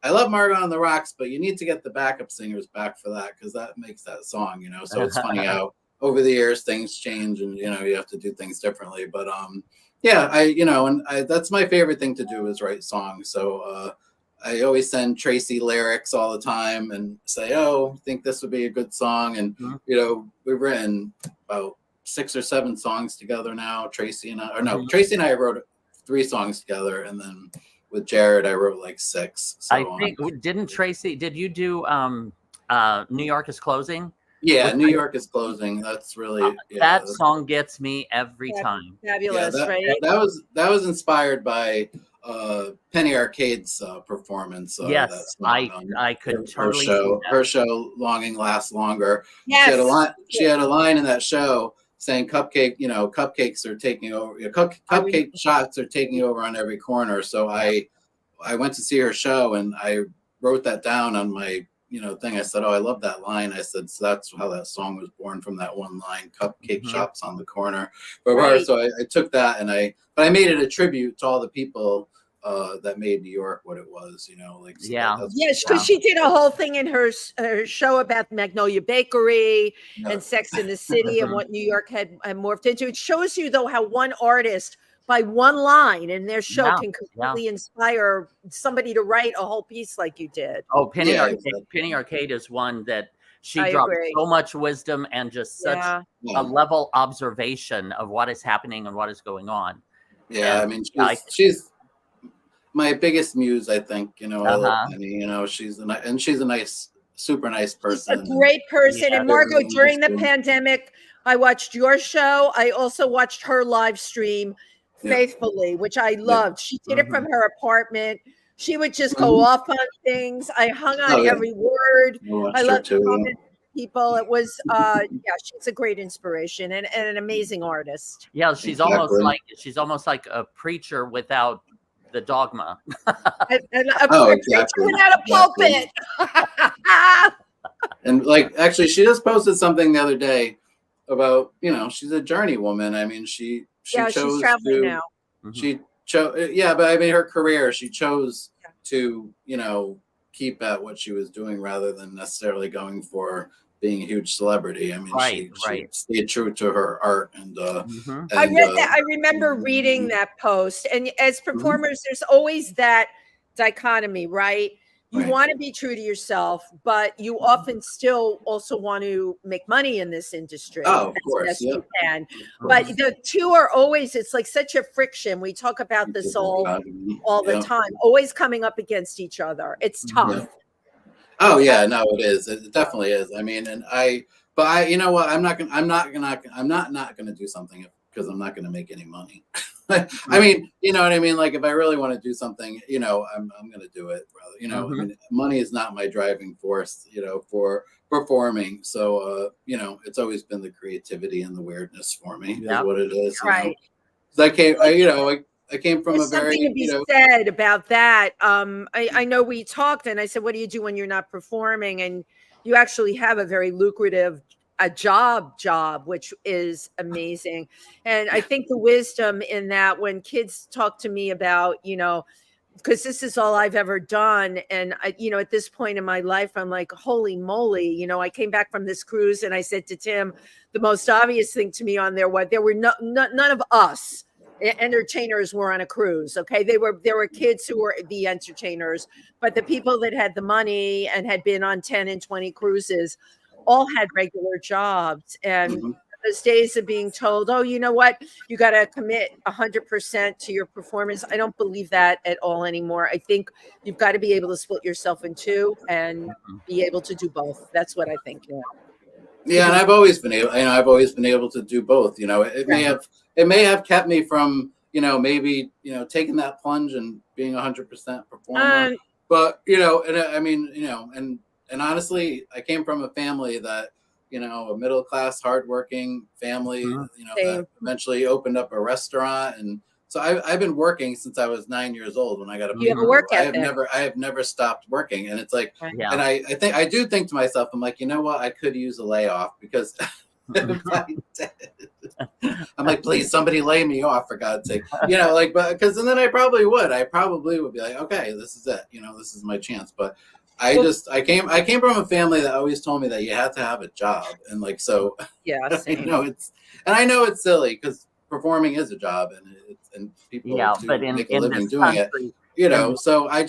Speaker 3: I love MargOH on the Rocks, but you need to get the backup singers back for that because that makes that song, you know. So it's funny how over the years things change and you know you have to do things differently. But yeah, that's my favorite thing to do is write songs. So I always send Tracy lyrics all the time and say, oh, I think this would be a good song. And you know, we've written about 6 or 7 songs together now. Tracy and I wrote 3 songs together, and then with Jared I wrote like 6. So,
Speaker 1: I think didn't Tracy? Did you do New York is Closing?
Speaker 3: Yeah, New York is Closing. That's really
Speaker 1: that song gets me every time.
Speaker 2: Fabulous, right?
Speaker 3: That was inspired by Penny Arcade's performance.
Speaker 1: Yes, I could totally see that.
Speaker 3: Her show, Longing Lasts Longer.
Speaker 2: Yes.
Speaker 3: She had a line in that show saying cupcakes are taking over. Cupcake shots are taking over on every corner. So I I went to see her show, and I wrote that down on my thing. I said, oh, I love that line. I said, so that's how that song was born, from that one line, cupcake shops on the corner for her. So I took that, and I made it a tribute to all the people that made New York what it was, like. So
Speaker 2: yes, because she did a whole thing in her show about Magnolia Bakery and Sex in the City and what New York had morphed into. It shows you, though, how one artist, by one line in their show, can completely inspire somebody to write a whole piece like you did.
Speaker 1: Oh, Penny Arcade. Penny Arcade is one that she dropped so much wisdom and just such a level observation of what is happening and what is going on.
Speaker 3: Yeah, I mean, she's my biggest muse, I think. I love Penny. She's a nice, super nice person.
Speaker 2: She's a great person. And Margot, during the pandemic, I watched your show. I also watched her live stream faithfully, which I loved. She did it from her apartment. She would just go off on things. I hung on every word. I love people. It was she's a great inspiration and an amazing artist.
Speaker 1: Yeah, she's almost like a preacher without the dogma.
Speaker 2: Preacher without a pulpit.
Speaker 3: And like, actually, she just posted something the other day about, she's a journey woman. I mean, she chose
Speaker 2: she's traveling now.
Speaker 3: She chose, but I mean, her career, she chose to, keep at what she was doing rather than necessarily going for being a huge celebrity. I mean, she stayed true to her art. And,
Speaker 2: I read that. I remember reading that post. And as performers, there's always that dichotomy, right? You want to be true to yourself, but you often still also want to make money in this industry.
Speaker 3: Oh, of course.
Speaker 2: As you can. But the two are always, it's like such a friction. We talk about this all the time, always coming up against each other. It's tough.
Speaker 3: Oh yeah, no, it is. It definitely is. I mean, but you know what? I'm not gonna do something because I'm not gonna make any money. I mean, you know what I mean? Like, if I really want to do something, I'm going to do it. Rather, I mean, money is not my driving force, for performing. So, it's always been the creativity and the weirdness for me. Is what it is.
Speaker 2: Right.
Speaker 3: I came from
Speaker 2: There's something to be said about that. I know we talked, and I said, "What do you do when you're not performing?" And you actually have a very lucrative job, which is amazing. And I think the wisdom in that, when kids talk to me about, because this is all I've ever done. And I, at this point in my life, I'm like, holy moly, I came back from this cruise and I said to Tim, the most obvious thing to me on there was there were none of us entertainers were on a cruise. Okay. There were kids who were the entertainers, but the people that had the money and had been on 10 and 20 cruises all had regular jobs. And those days of being told, oh, you know what, you got to commit 100% to your performance. I don't believe that at all anymore. I think you've got to be able to split yourself in two and be able to do both. That's what I think.
Speaker 3: Yeah, and I've always been able to do both. It may have kept me from, maybe, taking that plunge and being 100% performer. But, and I mean, and honestly, I came from a family that, a middle-class, hardworking family, that eventually opened up a restaurant. And so I've been working since I was 9 years old when I got a
Speaker 2: You have a work ethic.
Speaker 3: I have never stopped working. And it's like, and I do think to myself, I'm like, you know what? I could use a layoff because if I did, I'm like, please, somebody lay me off, for God's sake. But because, and then I probably would be like, okay, this is it. This is my chance. But I came from a family that always told me that you had to have a job, and like, so I know it's silly because performing is a job, and people make a living doing it. So I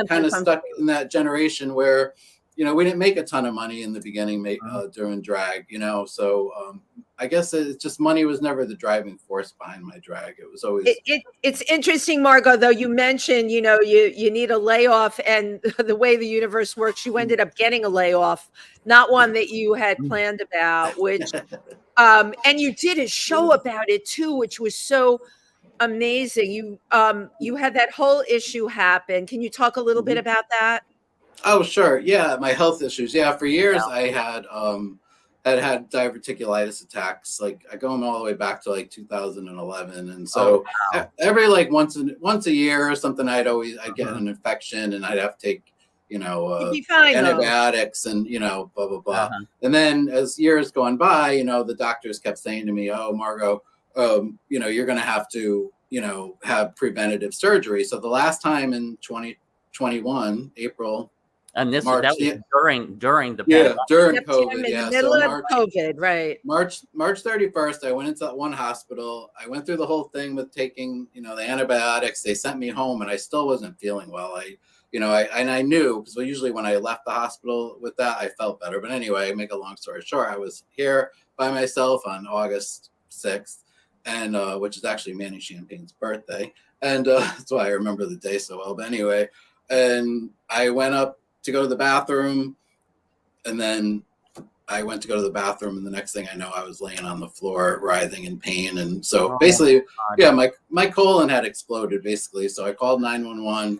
Speaker 3: kind of stuck in that generation where we didn't make a ton of money in the beginning doing drag. So I guess it's just money was never the driving force behind my drag. It was always.
Speaker 2: It's interesting, Margot, though. You mentioned, you need a layoff, and the way the universe works, you ended up getting a layoff, not one that you had planned about, which, and you did a show about it too, which was so amazing. You had that whole issue happen. Can you talk a little bit about that?
Speaker 3: Oh, sure. Yeah. My health issues. Yeah. For years I had, had diverticulitis attacks. Like I go all the way back to like 2011, and so every like once a year or something, I'd get an infection, and I'd have to take
Speaker 2: You'd be fine,
Speaker 3: antibiotics and blah blah blah. And then as years going by, the doctors kept saying to me, "Oh, Margot, you're going to have to have preventative surgery." So the last time in 2021 April.
Speaker 1: And that was during the
Speaker 3: pandemic. During COVID.
Speaker 2: In the middle of COVID, right?
Speaker 3: March 31st, I went into that one hospital. I went through the whole thing with taking, the antibiotics. They sent me home, and I still wasn't feeling well. I knew, because usually when I left the hospital with that, I felt better. But anyway, make a long story short, I was here by myself on August 6th, and which is actually Manny Champagne's birthday, and that's why I remember the day so well. But anyway, and I went up to go to the bathroom, and then I went to go to the bathroom, and the next thing I know, I was laying on the floor writhing in pain. And so basically, my colon had exploded basically. So I called 911.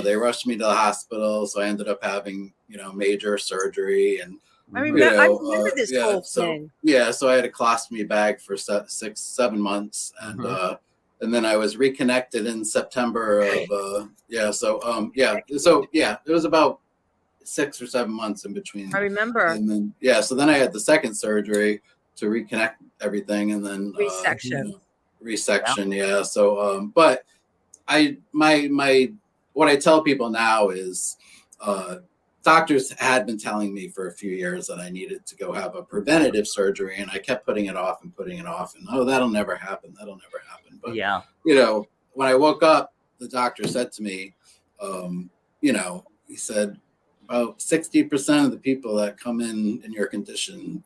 Speaker 3: They rushed me to the hospital, so I ended up having major surgery. And
Speaker 2: I remember this whole thing.
Speaker 3: So I had a colostomy bag for 6-7 months, and then I was reconnected in September of it was about 6 or 7 months in between.
Speaker 2: I remember.
Speaker 3: And then so then I had the second surgery to reconnect everything, and then resection. So but my what I tell people now is doctors had been telling me for a few years that I needed to go have a preventative surgery, and I kept putting it off, and that'll never happen. But when I woke up, the doctor said to me, he said, about 60% of the people that come in your condition,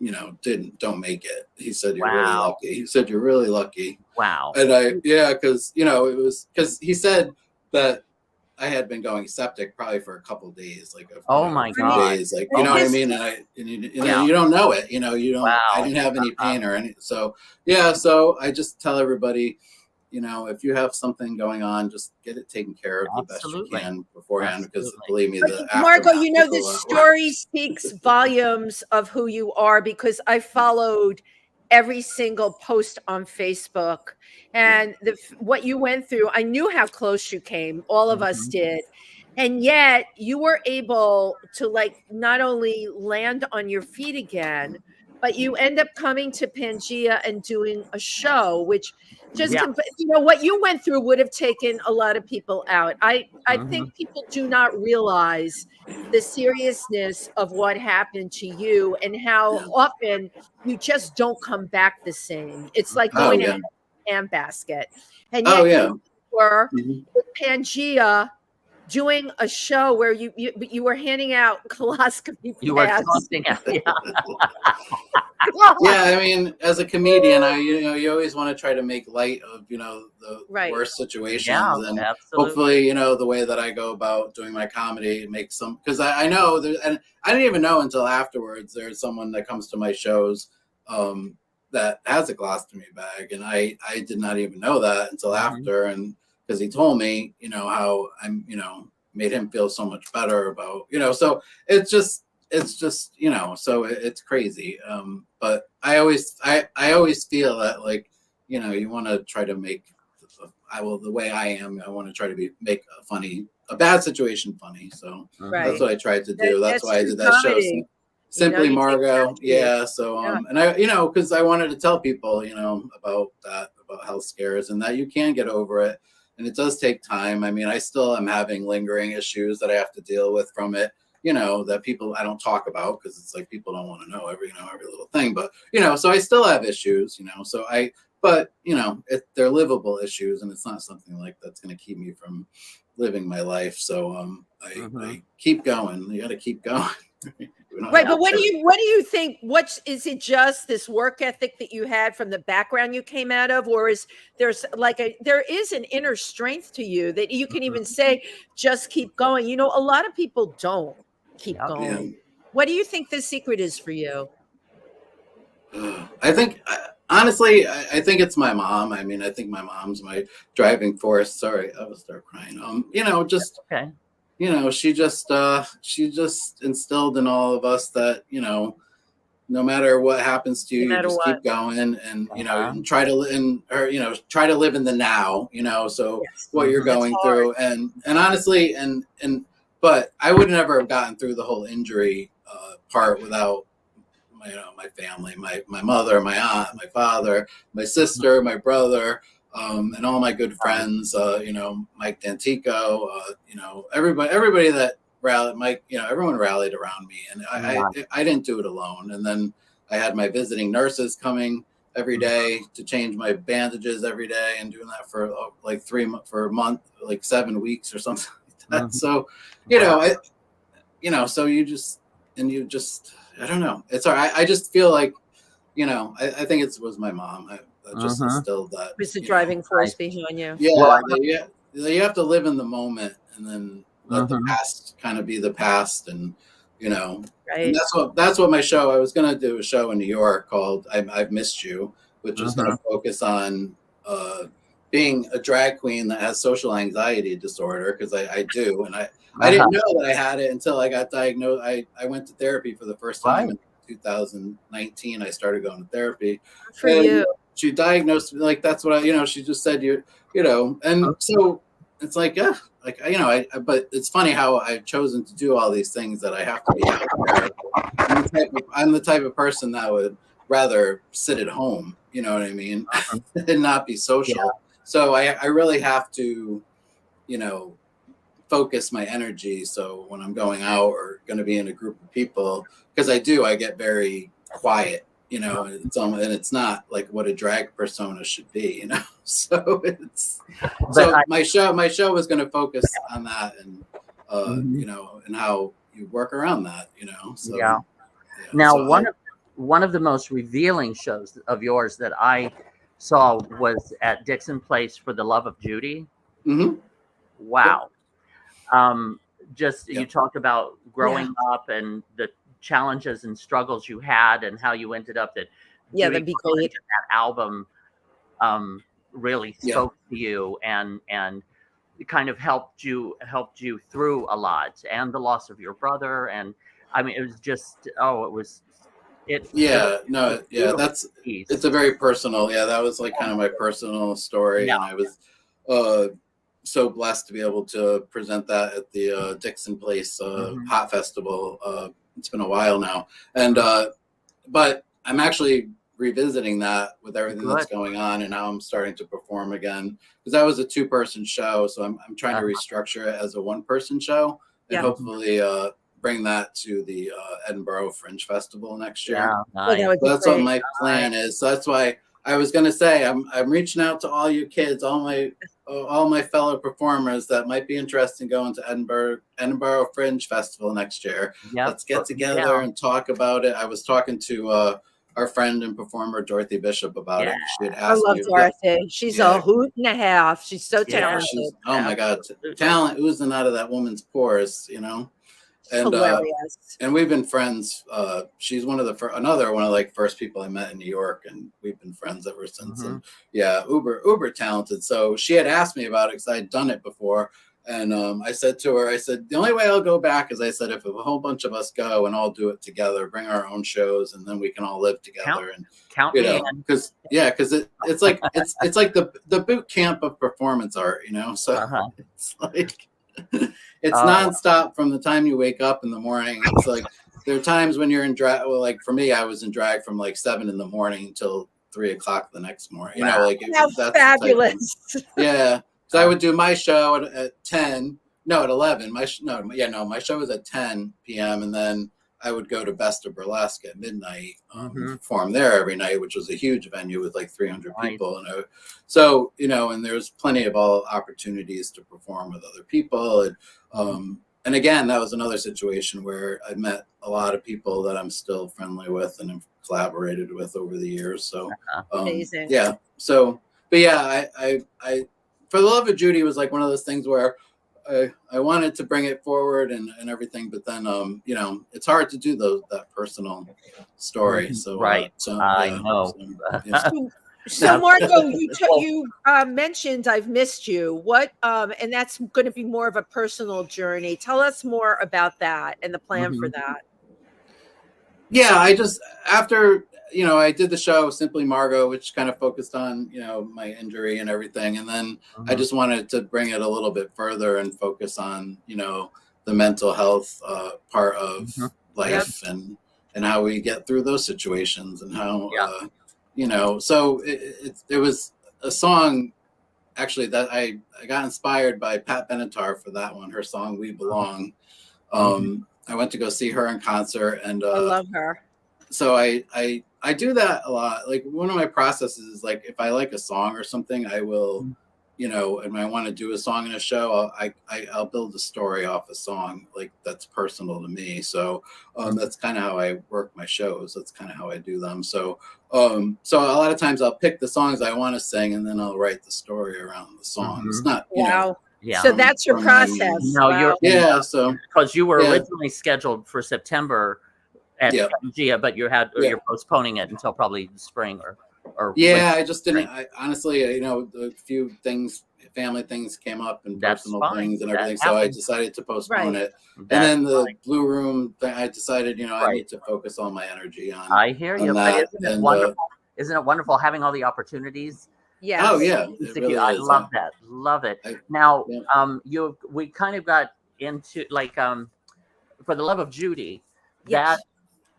Speaker 3: don't make it. He said, you're really lucky. He said, you're really lucky.
Speaker 1: Wow.
Speaker 3: And because he said that I had been going septic probably for a couple of days, like
Speaker 1: my God,
Speaker 3: days, like what I mean. And you don't know it, you don't. Wow. I didn't have any pain or anything. So so I just tell everybody, if you have something going on, just get it taken care of the best you can beforehand. Because believe me,
Speaker 2: Margot, this story speaks volumes of who you are, because I followed every single post on Facebook, and what you went through. I knew how close you came. All of us did. And yet you were able to not only land on your feet again, but you end up coming to PANGEA and doing a show, which what you went through would have taken a lot of people out. I think people do not realize the seriousness of what happened to you, and how often you just don't come back the same. It's like going in a handbasket. And yet you were with PANGEA doing a show where you were handing out coloscopy pads.
Speaker 1: You were tossing out.
Speaker 3: I mean, as a comedian, you always want to try to make light of the worst situations, and hopefully the way that I go about doing my comedy makes some, because I know and I didn't even know until afterwards there's someone that comes to my shows that has a colostomy bag, and I did not even know that until after, and because he told me how I'm made him feel so much better about so it's just so it's crazy. But I always feel that you want to try to make the way I am. I want to try to make a bad situation funny. So that's what I tried to do. That's why I did that show. Simply Margot. So and I because I wanted to tell people about health scares, and that you can get over it, and it does take time. I mean, I still am having lingering issues that I have to deal with from it, that people I don't talk about, because it's like people don't want to know every little thing. But so I still have issues, so they're livable issues, and it's not something like that's going to keep me from living my life. So I keep going. You got to keep going.
Speaker 2: Right, but what do you think? Is it just this work ethic that you had from the background you came out of, or there is an inner strength to you that you can even say, just keep going? A lot of people don't keep going. What do you think the secret is for you?
Speaker 3: I think, honestly, I think it's my mom. I mean, I think my mom's my driving force. Sorry, I will start crying. She just instilled in all of us that, no matter what happens to you,
Speaker 2: No
Speaker 3: you
Speaker 2: matter
Speaker 3: just
Speaker 2: what.
Speaker 3: keep going, and you know, and try to try to live in the now, you know, so
Speaker 2: Yes.
Speaker 3: what you're
Speaker 2: That's
Speaker 3: going
Speaker 2: hard.
Speaker 3: through, and honestly, but I would never have gotten through the whole injury part without my family, my mother, my aunt, my father, my sister, my brother, and all my good friends, you know, Mike Dantico, you know, everybody that rallied, Mike, you know, everyone rallied around me, and I didn't do it alone. And then I had my visiting nurses coming every day to change my bandages every day, and doing that for like for a month, like 7 weeks or something like that. So, you know, so you just I don't know. It's all right. I just feel like, you know, I think it was my mom. I just instilled that.
Speaker 2: Who's the driving force behind you?
Speaker 3: Yeah,
Speaker 1: Well,
Speaker 3: you have to live in the moment, and then let the past kind of be the past, and you know,
Speaker 2: Right.
Speaker 3: and that's what my show. I was gonna do a show in New York called "I've Missed You," which is gonna focus on being a drag queen that has social anxiety disorder, because I do, and I didn't know that I had it until I got diagnosed. I went to therapy for the first time in 2019. I started going to therapy.
Speaker 2: For you.
Speaker 3: She diagnosed me, like, that's what I, you know, she just said, you know, and so it's like, yeah, like, you know, but it's funny how I've chosen to do all these things that I have to be out there. I'm the type of person that would rather sit at home, you know what I mean, and not be social. Yeah. So I really have to, you know, focus my energy. So when I'm going out or going to be in a group of people, because I get very quiet, you know, and it's not like what a drag persona should be, you know. So my show was going to focus on that, and you know, and how you work around that, you know. So
Speaker 1: now so one of the most revealing shows of yours that I saw was at Dixon Place for The Love of Judy. Wow. You talk about growing up and the challenges and struggles you had, and how you ended up that
Speaker 2: that'd be great.
Speaker 1: That album really spoke to you, and it kind of helped you through a lot, and the loss of your brother, and I mean, it was just it's a very personal, that was like kind of my personal story, and I was so blessed to be able to present that at the Dixon Place Hot Festival. It's been a while now, and but I'm actually revisiting that with everything that's going on, and now I'm starting to perform again, because that was a 2-person show, so I'm trying to restructure it as a 1-person show, and hopefully bring that to the Edinburgh Fringe Festival next year. That's what my plan is. So that's why I was going to say I'm reaching out to all you kids, all my fellow performers that might be interested in going to Edinburgh Fringe Festival next year. Let's get together and talk about it. I was talking to our friend and performer Dorothy Bishop about it. She had asked
Speaker 2: I love Dorothy. She's a hoot and a half. She's so talented.
Speaker 3: Oh my God, talent oozing out of that woman's pores, you know. And and we've been friends. She's another one of like first people I met in New York, and we've been friends ever since. And uber talented. So she had asked me about it because I had done it before, and I said to her, the only way I'll go back is, I said, if a whole bunch of us go and all do it together, bring our own shows, and then we can all live together and
Speaker 1: count
Speaker 3: you know, because it's like it's like the boot camp of performance art, you know. So it's like. It's nonstop from the time you wake up in the morning. It's like there are times when you're in drag. Well, like for me, I was in drag from like 7 a.m. until 3 o'clock the next morning. You know, like
Speaker 2: that's fabulous.
Speaker 3: So I would do my show at 11. My show was at 10 p.m. and then I would go to Best of Burlesque at midnight, perform there every night, which was a huge venue with like 300 people. And so, you know, and there's plenty of opportunities to perform with other people. And again, that was another situation where I met a lot of people that I'm still friendly with and have collaborated with over the years. So,
Speaker 2: amazing.
Speaker 3: Yeah. So, but yeah, I For the Love of Judy was like one of those things where I wanted to bring it forward and everything, but then you know, it's hard to do that personal story. So
Speaker 1: I know.
Speaker 2: So Margot, you mentioned I've Missed You. What and that's going to be more of a personal journey. Tell us more about that and the plan for that.
Speaker 3: Yeah, I just after I did the show Simply Margot, which kind of focused on my injury and everything, and then I just wanted to bring it a little bit further and focus on the mental health part of life and how we get through those situations and how so it was a song actually that I got inspired by Pat Benatar for that one, her song We Belong. I went to go see her in concert, and
Speaker 2: I love her.
Speaker 3: So I do that a lot. Like one of my processes is like if I like a song or something, I will, and I want to do a song in a show, I'll build a story off a song like that's personal to me. So that's kind of how I work my shows. That's kind of how I do them. So so a lot of times I'll pick the songs I want to sing, and then I'll write the story around the song. It's not
Speaker 1: Yeah.
Speaker 2: So that's your process.
Speaker 1: No,
Speaker 3: you're so
Speaker 1: because you were originally scheduled for September at PANGEA, but you're postponing it until probably spring or
Speaker 3: I just didn't. I honestly, a few things, family things came up and personal things and everything, so I decided to postpone it. And then the Blue Room thing, I decided, I need to focus all my energy on.
Speaker 1: I hear you. But isn't it wonderful? Isn't it wonderful having all the opportunities?
Speaker 2: Yeah.
Speaker 3: Oh yeah.
Speaker 1: Really I love that. Love it. Now, we kind of got into like For the Love of Judy, that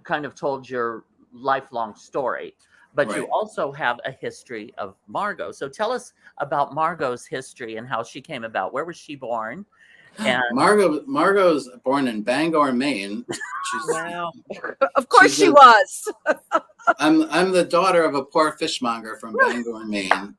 Speaker 1: kind of told your lifelong story, but you also have a history of Margot. So tell us about Margot's history and how she came about. Where was she born? And
Speaker 3: Margot's born in Bangor, Maine.
Speaker 2: Wow. Of course she was.
Speaker 3: I'm the daughter of a poor fishmonger from Bangor, Maine,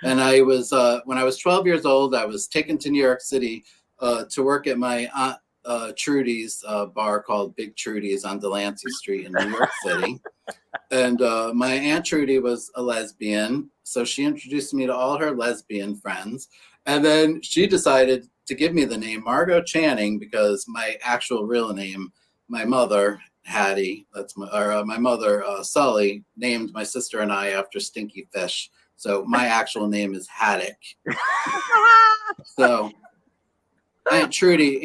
Speaker 3: And I was when I was 12 years old, I was taken to New York City to work at my aunt Trudy's bar called Big Trudy's on Delancey Street in New York City. And my Aunt Trudy was a lesbian, so she introduced me to all her lesbian friends. And then she decided to give me the name MargOH Channing because my actual real name, my mother, Hattie, my mother, Sully, named my sister and I after stinky fish. So my actual name is Haddock. So Aunt Trudy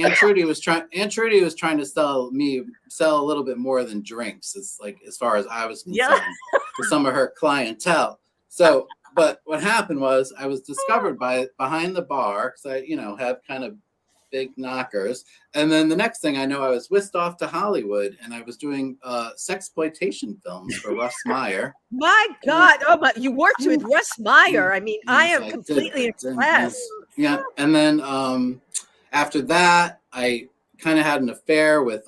Speaker 3: was trying to sell a little bit more than drinks. It's like as far as I was concerned to some of her clientele. So, but what happened was I was discovered behind the bar because I, have kind of big knockers. And then the next thing I know, I was whisked off to Hollywood and I was doing sexploitation films for Russ Meyer.
Speaker 2: My God. Oh my, you worked with Russ Meyer. I mean, I am completely impressed.
Speaker 3: Yeah. And then after that, I kind of had an affair with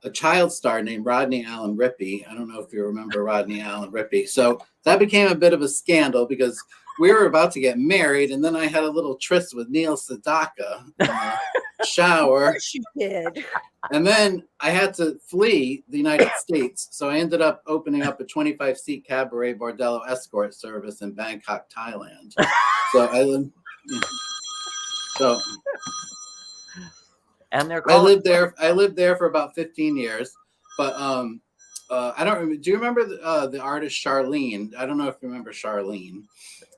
Speaker 3: a child star named Rodney Allen Rippey. I don't know if you remember Rodney Allen Rippey. So that became a bit of a scandal because we were about to get married, and then I had a little tryst with Neil Sedaka in the shower.
Speaker 2: Of course you did.
Speaker 3: And then I had to flee the United States, so I ended up opening up a 25-seat cabaret bordello escort service in Bangkok, Thailand. So I lived there for about 15 years, but I don't remember. Do you remember the artist Charlene? I don't know if you remember Charlene,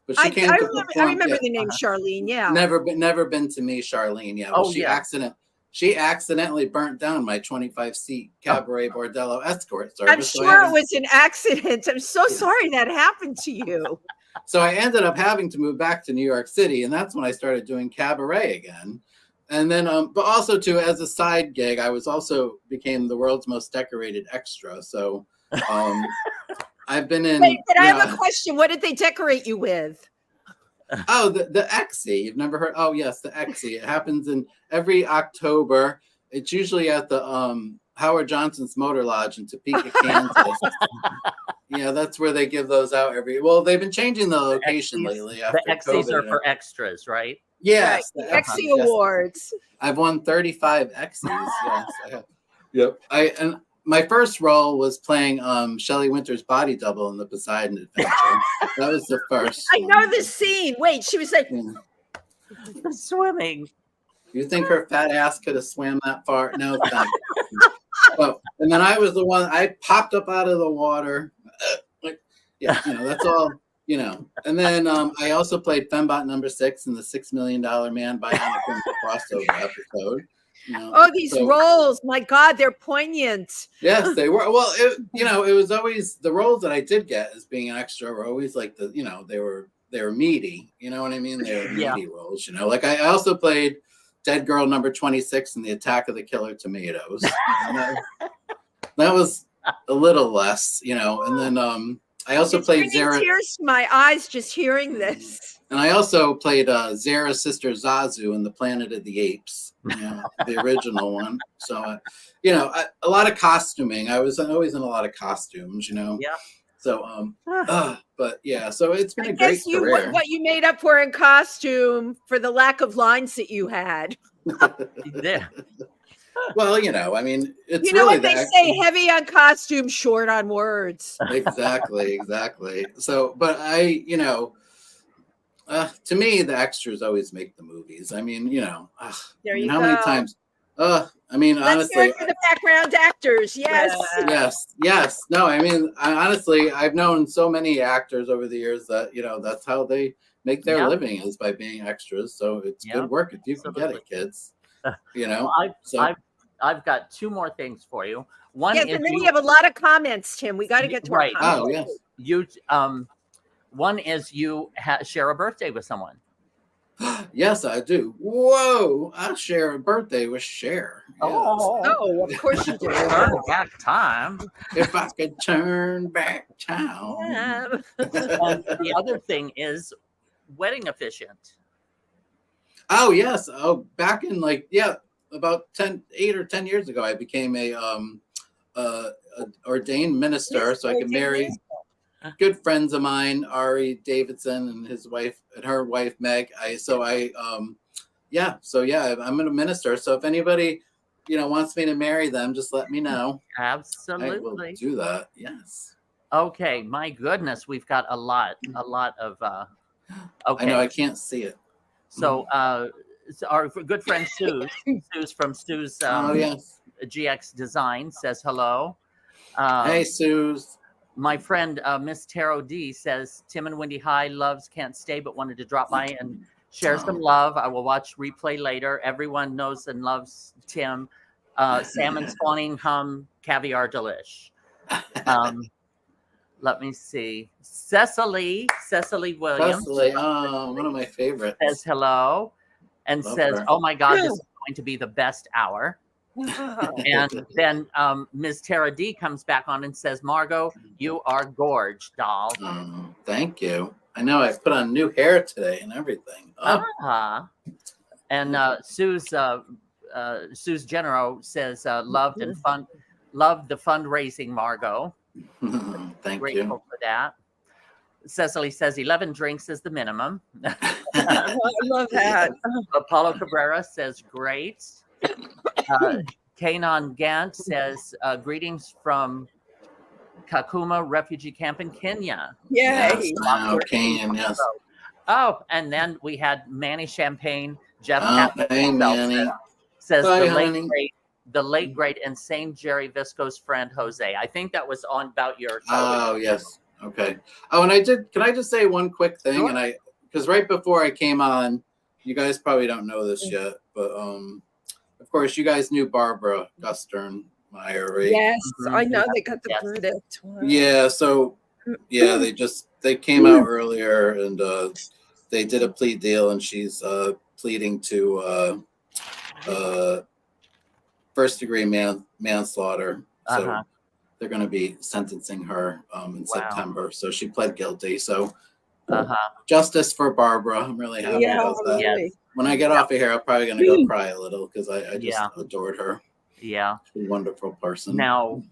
Speaker 3: but she came to perform.
Speaker 2: I remember the name Charlene. Yeah.
Speaker 3: Never been to me, Charlene. Yeah. Well, she accidentally burnt down my 25-seat cabaret bordello escort service.
Speaker 2: I'm sure it was an accident. I'm so sorry that happened to you.
Speaker 3: So I ended up having to move back to New York City, and that's when I started doing cabaret again. And then, but also too, as a side gig, I became the world's most decorated extra. So I've been in.
Speaker 2: Wait, but I have a question. What did they decorate you with?
Speaker 3: Oh, the Exie. You've never heard? Oh, yes, the Exie. It happens in every October. It's usually at the Howard Johnson's Motor Lodge in Topeka, Kansas. Yeah, that's where they give those out well, they've been changing the location lately.
Speaker 1: The Exies are for extras, right?
Speaker 3: Yes.
Speaker 2: Right. The Exie Awards.
Speaker 3: I've won 35 Exies. Yes, I have. Yep. And my first role was playing Shelley Winter's body double in the Poseidon Adventure. That was the first.
Speaker 2: I know this scene. Wait, she was like
Speaker 1: swimming.
Speaker 3: You think her fat ass could have swam that far? No, thank you. Oh, and then I was the one. I popped up out of the water. That's all. you know. And then I also played Fembot number 6 in the $6 Million Man by Anakin crossover episode. You know?
Speaker 2: Oh, these roles! My God, they're poignant.
Speaker 3: Yes, they were. Well, it was always the roles that I did get as being an extra were always like they were meaty. You know what I mean? They were meaty roles. You know, like I also played Dead Girl number 26 in the Attack of the Killer Tomatoes. That was a little less, you know. And then I also played Zara.
Speaker 2: Tears to my eyes just hearing this.
Speaker 3: And I also played Zara's sister Zazu in the Planet of the Apes, you know, the original one. So, you know, a lot of costuming. I was always in a lot of costumes, you know.
Speaker 1: Yeah.
Speaker 3: So, but yeah, so it's been a great career.
Speaker 2: What you made up for in costume for the lack of lines that you had.
Speaker 1: Yeah.
Speaker 3: Well, you know, I mean, it's
Speaker 2: you know
Speaker 3: really
Speaker 2: what they say: heavy on costume, short on words.
Speaker 3: Exactly. So, but you know. To me, the extras always make the movies. I mean, you know,
Speaker 2: There you
Speaker 3: how
Speaker 2: go.
Speaker 3: many times? I mean,
Speaker 2: Let's
Speaker 3: honestly,
Speaker 2: hear it for the background actors.
Speaker 3: yes. No, I mean, honestly, I've known so many actors over the years that you know that's how they make their living is by being extras. So it's good work if you can get it, kids. You know,
Speaker 1: well, I've got 2 more things for you. One is
Speaker 2: and then we have a lot of comments, Tim. We got to get to our comments.
Speaker 3: Oh yes.
Speaker 1: You one is you share a birthday with someone.
Speaker 3: Yes, I do. Whoa, I share a birthday with Cher. Yes.
Speaker 2: Oh, of course you do.
Speaker 1: Turn back time.
Speaker 3: If I could turn back time.
Speaker 2: Yeah.
Speaker 1: And the other thing is wedding officiant.
Speaker 3: Oh yes. Oh, back in about 8 or 10 years ago, I became a ordained minister, so I could marry good friends of mine, Ari Davidson and his wife and her wife Meg. I'm a minister. So if anybody, you know, wants me to marry them, just let me know.
Speaker 1: Absolutely.
Speaker 3: I will do that. Yes.
Speaker 1: Okay. My goodness, we've got a lot of. Okay.
Speaker 3: I know I can't see it.
Speaker 1: So, our good friend Sue's from Stu's
Speaker 3: yes.
Speaker 1: GX Design says hello.
Speaker 3: Hey, Suze.
Speaker 1: My friend Miss Taro D says Tim and Wendy hi, loves can't stay but wanted to drop by and share some love. I will watch replay later. Everyone knows and loves Tim. Salmon spawning hum caviar delish. Let me see. Cecily Williams.
Speaker 3: Cecily, one of my favorites.
Speaker 1: Says hello and says, "Oh my God, this is going to be the best hour." And then Ms. Tara D comes back on and says, "Margot, you are gorge, doll."
Speaker 3: Thank you. I know I put on new hair today and everything.
Speaker 1: And Sue's Genero says, "Loved the fundraising, Margot."
Speaker 3: Thank
Speaker 1: Grateful
Speaker 3: you.
Speaker 1: for that. Cecily says 11 drinks is the minimum.
Speaker 2: I love that.
Speaker 1: Apollo Cabrera says, "Great." Kanon Gant says, "Greetings from Kakuma refugee camp in Kenya."
Speaker 2: Yay.
Speaker 3: Kenya, yes.
Speaker 1: Oh, and then we had Manny Champagne, Jeff
Speaker 3: Hey, Manny.
Speaker 1: says
Speaker 3: Bye,
Speaker 1: the late great insane Jerry Visco's friend Jose. I think that was on about your
Speaker 3: Yes. Okay. Oh, and can I just say one quick thing?
Speaker 1: Sure.
Speaker 3: And because right before I came on, you guys probably don't know this yet, but of course you guys knew Barbara Gustern Meyer, right?
Speaker 2: Yes, I know they got the verdict.
Speaker 3: Yeah, so they came out earlier and they did a plea deal and she's pleading to first degree manslaughter. So they're going to be sentencing her in September. So she pled guilty. So justice for Barbara. I'm really happy about that.
Speaker 1: Yes.
Speaker 3: When I get off of here, I'm probably going to go cry a little because I just adored her.
Speaker 1: Yeah.
Speaker 3: She's a wonderful person.
Speaker 1: Now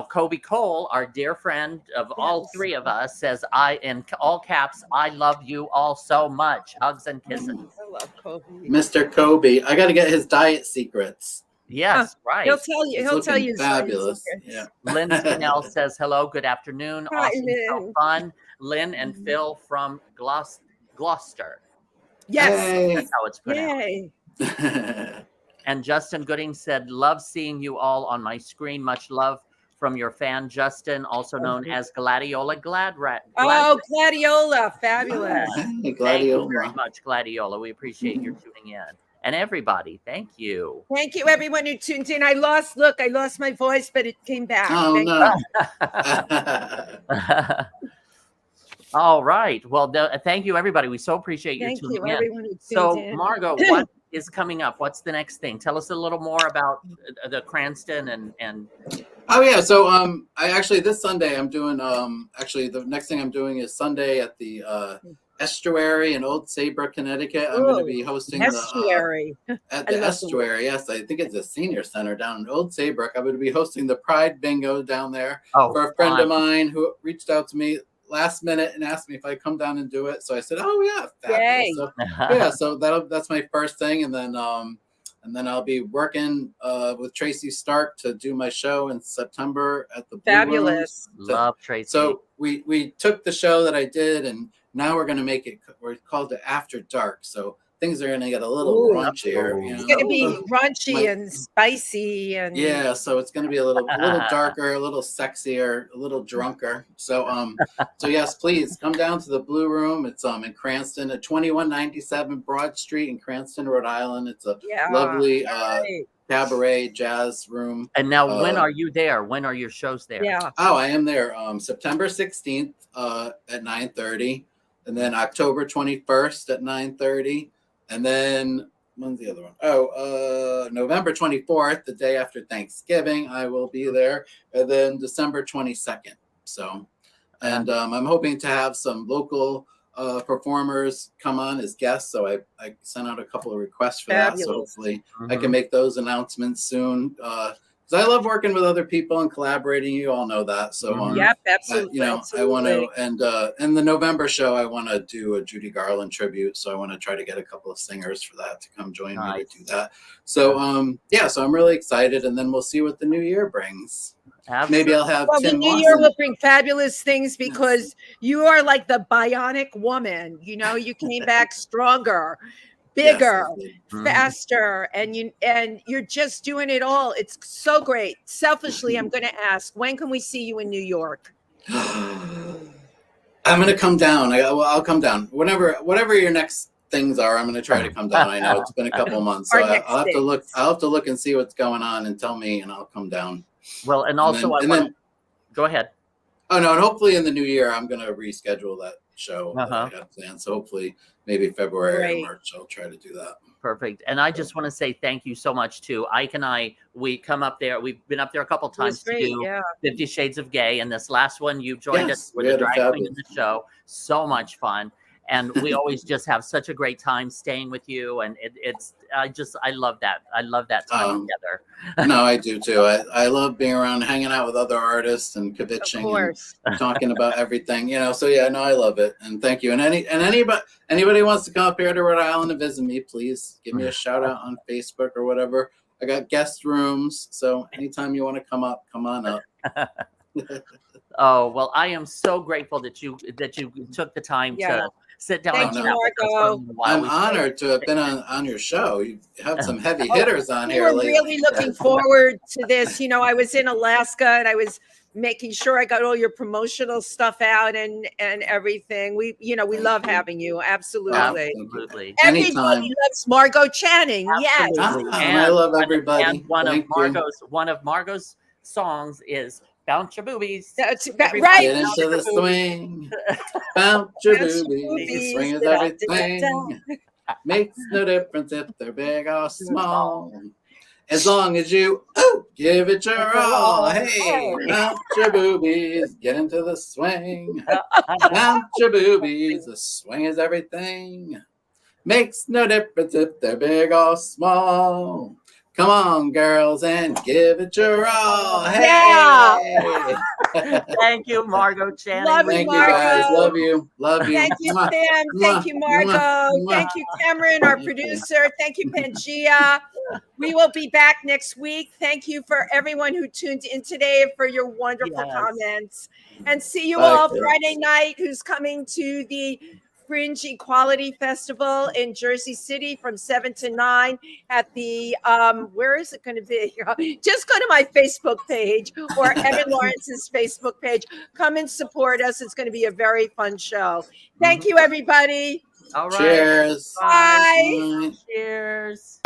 Speaker 1: Kobe Cole, our dear friend of all 3 of us, says, in all caps, "I love you all so much. Hugs and kisses."
Speaker 2: I love Kobe.
Speaker 3: Mr. Kobe. I got to get his diet secrets.
Speaker 1: Yes, right.
Speaker 2: He'll tell you. He'll tell you.
Speaker 3: Fabulous. Yeah.
Speaker 1: Lynn Spinell says, "Hello, good afternoon.
Speaker 2: Hi,
Speaker 1: Awesome, so
Speaker 2: Lynn.
Speaker 1: fun." Lynn and Phil from Gloucester.
Speaker 2: Yes.
Speaker 1: That's how it's pronounced.
Speaker 2: Yay.
Speaker 1: And Justin Gooding said, "Love seeing you all on my screen. Much love from your fan Justin, also known as Gladiola
Speaker 2: Oh, Gladiola, fabulous.
Speaker 3: Hey,
Speaker 1: Thank you
Speaker 3: Gladiola.
Speaker 1: very much, Gladiola. We appreciate your tuning in. And everybody, thank you.
Speaker 2: Thank you, everyone who tuned in. I lost my voice, but it came back.
Speaker 3: Oh
Speaker 2: Thank
Speaker 3: no.
Speaker 1: All right. Well, thank you, everybody. We so appreciate you
Speaker 2: Thank
Speaker 1: tuning
Speaker 2: you,
Speaker 1: in.
Speaker 2: everyone who tuned
Speaker 1: So,
Speaker 2: in.
Speaker 1: Margot, what is coming up? What's the next thing? Tell us a little more about the Cranston and.
Speaker 3: Oh yeah, so I actually this Sunday I'm doing actually the next thing I'm doing is Sunday at the Estuary in Old Saybrook, Connecticut. I'm going to be hosting
Speaker 2: Estuary.
Speaker 3: at the Estuary. Yes, I think it's a senior center down in Old Saybrook. I'm going to be hosting the Pride Bingo down there for a friend of mine who reached out to me last minute and asked me if I'd come down and do it. So I said, "Oh yeah, fabulous." So, yeah, so that's my first thing, and then I'll be working with Tracy Stark to do my show in September at the Blue
Speaker 2: Fabulous.
Speaker 3: Room.
Speaker 1: Love Tracy.
Speaker 3: So we took the show that I did, and now we're gonna make it. We're called it After Dark. So things are gonna get a little raunchier. You know?
Speaker 2: It's gonna be raunchy and spicy and
Speaker 3: yeah. So it's gonna be a little darker, a little sexier, a little drunker. So so yes, please come down to the Blue Room. It's in Cranston at 2197 Broad Street in Cranston, Rhode Island. It's a lovely cabaret jazz room.
Speaker 1: And now, when are you there? When are your shows there?
Speaker 2: yeah.
Speaker 3: Oh, I am there September 16th at 9:30, and then October 21st at 9:30, and then when's the other one? Oh, November 24th, the day after Thanksgiving, I will be there, and then December 22nd. So, and I'm hoping to have some local performers come on as guests. So I sent out a couple of requests for that. So hopefully I can make those announcements soon. Because I love working with other people and collaborating. You all know that. So
Speaker 2: Yep, absolutely.
Speaker 3: I want to, and the November show, I want to do a Judy Garland tribute. So I want to try to get a couple of singers for that to come join me to do that. So yeah, so I'm really excited, and then we'll see what the new year brings.
Speaker 1: Absolutely.
Speaker 3: Maybe I'll have
Speaker 2: the
Speaker 3: Tym
Speaker 2: new
Speaker 3: Moss
Speaker 2: year will bring fabulous things because you are like the bionic woman. You know, you came back stronger, bigger, faster, and you're just doing it all. It's so great. Selfishly, I'm going to ask, when can we see you in New York?
Speaker 3: I'm going to come down. I'll come down whatever your next things are. I'm going to try to come down. I know it's been a couple months, so I'll have to look. I'll have to look and see what's going on and tell me, and I'll come down.
Speaker 1: Well, and also, go ahead.
Speaker 3: Oh no, and hopefully in the new year, I'm going to reschedule that show that I have planned. So hopefully, maybe February or March, I'll try to do that.
Speaker 1: Perfect. And I just want to say thank you so much to Ike and I. We come up there. We've been up there a couple times to do 50 Shades of Gay. And this this last one, you joined us with the drag queen in the show. So much fun. And we always just have such a great time staying with you. And I love that. I love that time together.
Speaker 3: No, I do too. I love being around, hanging out with other artists and kvetching and talking about everything, you know. So yeah, no, I love it. And thank you. And anybody wants to come up here to Rhode Island and visit me, please give me a shout out on Facebook or whatever. I got guest rooms. So anytime you want to come up, come on up.
Speaker 1: Oh, well, I am so grateful that you took the time to sit down and chat with us.
Speaker 3: I'm honored to have been on your show. You have some heavy hitters on here.
Speaker 2: We're really looking forward to this. You know, I was in Alaska and I was making sure I got all your promotional stuff out and everything. We love having you. Absolutely. Everybody loves MargOH Channing. Yes.
Speaker 3: I love everybody.
Speaker 1: And one of Margot's songs is Bounce Your Boobies.
Speaker 2: That's
Speaker 3: right. Get into the swing. Bounce your boobies. Swing is everything. Makes no difference if they're big or small. As long as you give it your all. Hey, bounce your boobies. Get into the swing. Bounce your boobies. The swing is everything. Makes no difference if they're big or small. Come on, girls, and give it your all. Hey!
Speaker 2: Yeah.
Speaker 1: Thank you, MargOH Channing.
Speaker 3: Thank you, guys. Love you. Love you.
Speaker 2: Thank you, Sam. Thank you, Margot. Thank you, Cameron, our producer. Thank you, PANGEA. We will be back next week. Thank you for everyone who tuned in today for your wonderful comments. And see you all Friday night who's coming to the Fringe Equality Festival in Jersey City from 7 to 9 at the, where is it going to be? Just go to my Facebook page or Evan Lawrence's Facebook page. Come and support us. It's going to be a very fun show. Thank you, everybody.
Speaker 1: All right.
Speaker 3: Cheers.
Speaker 2: Bye.
Speaker 1: Cheers.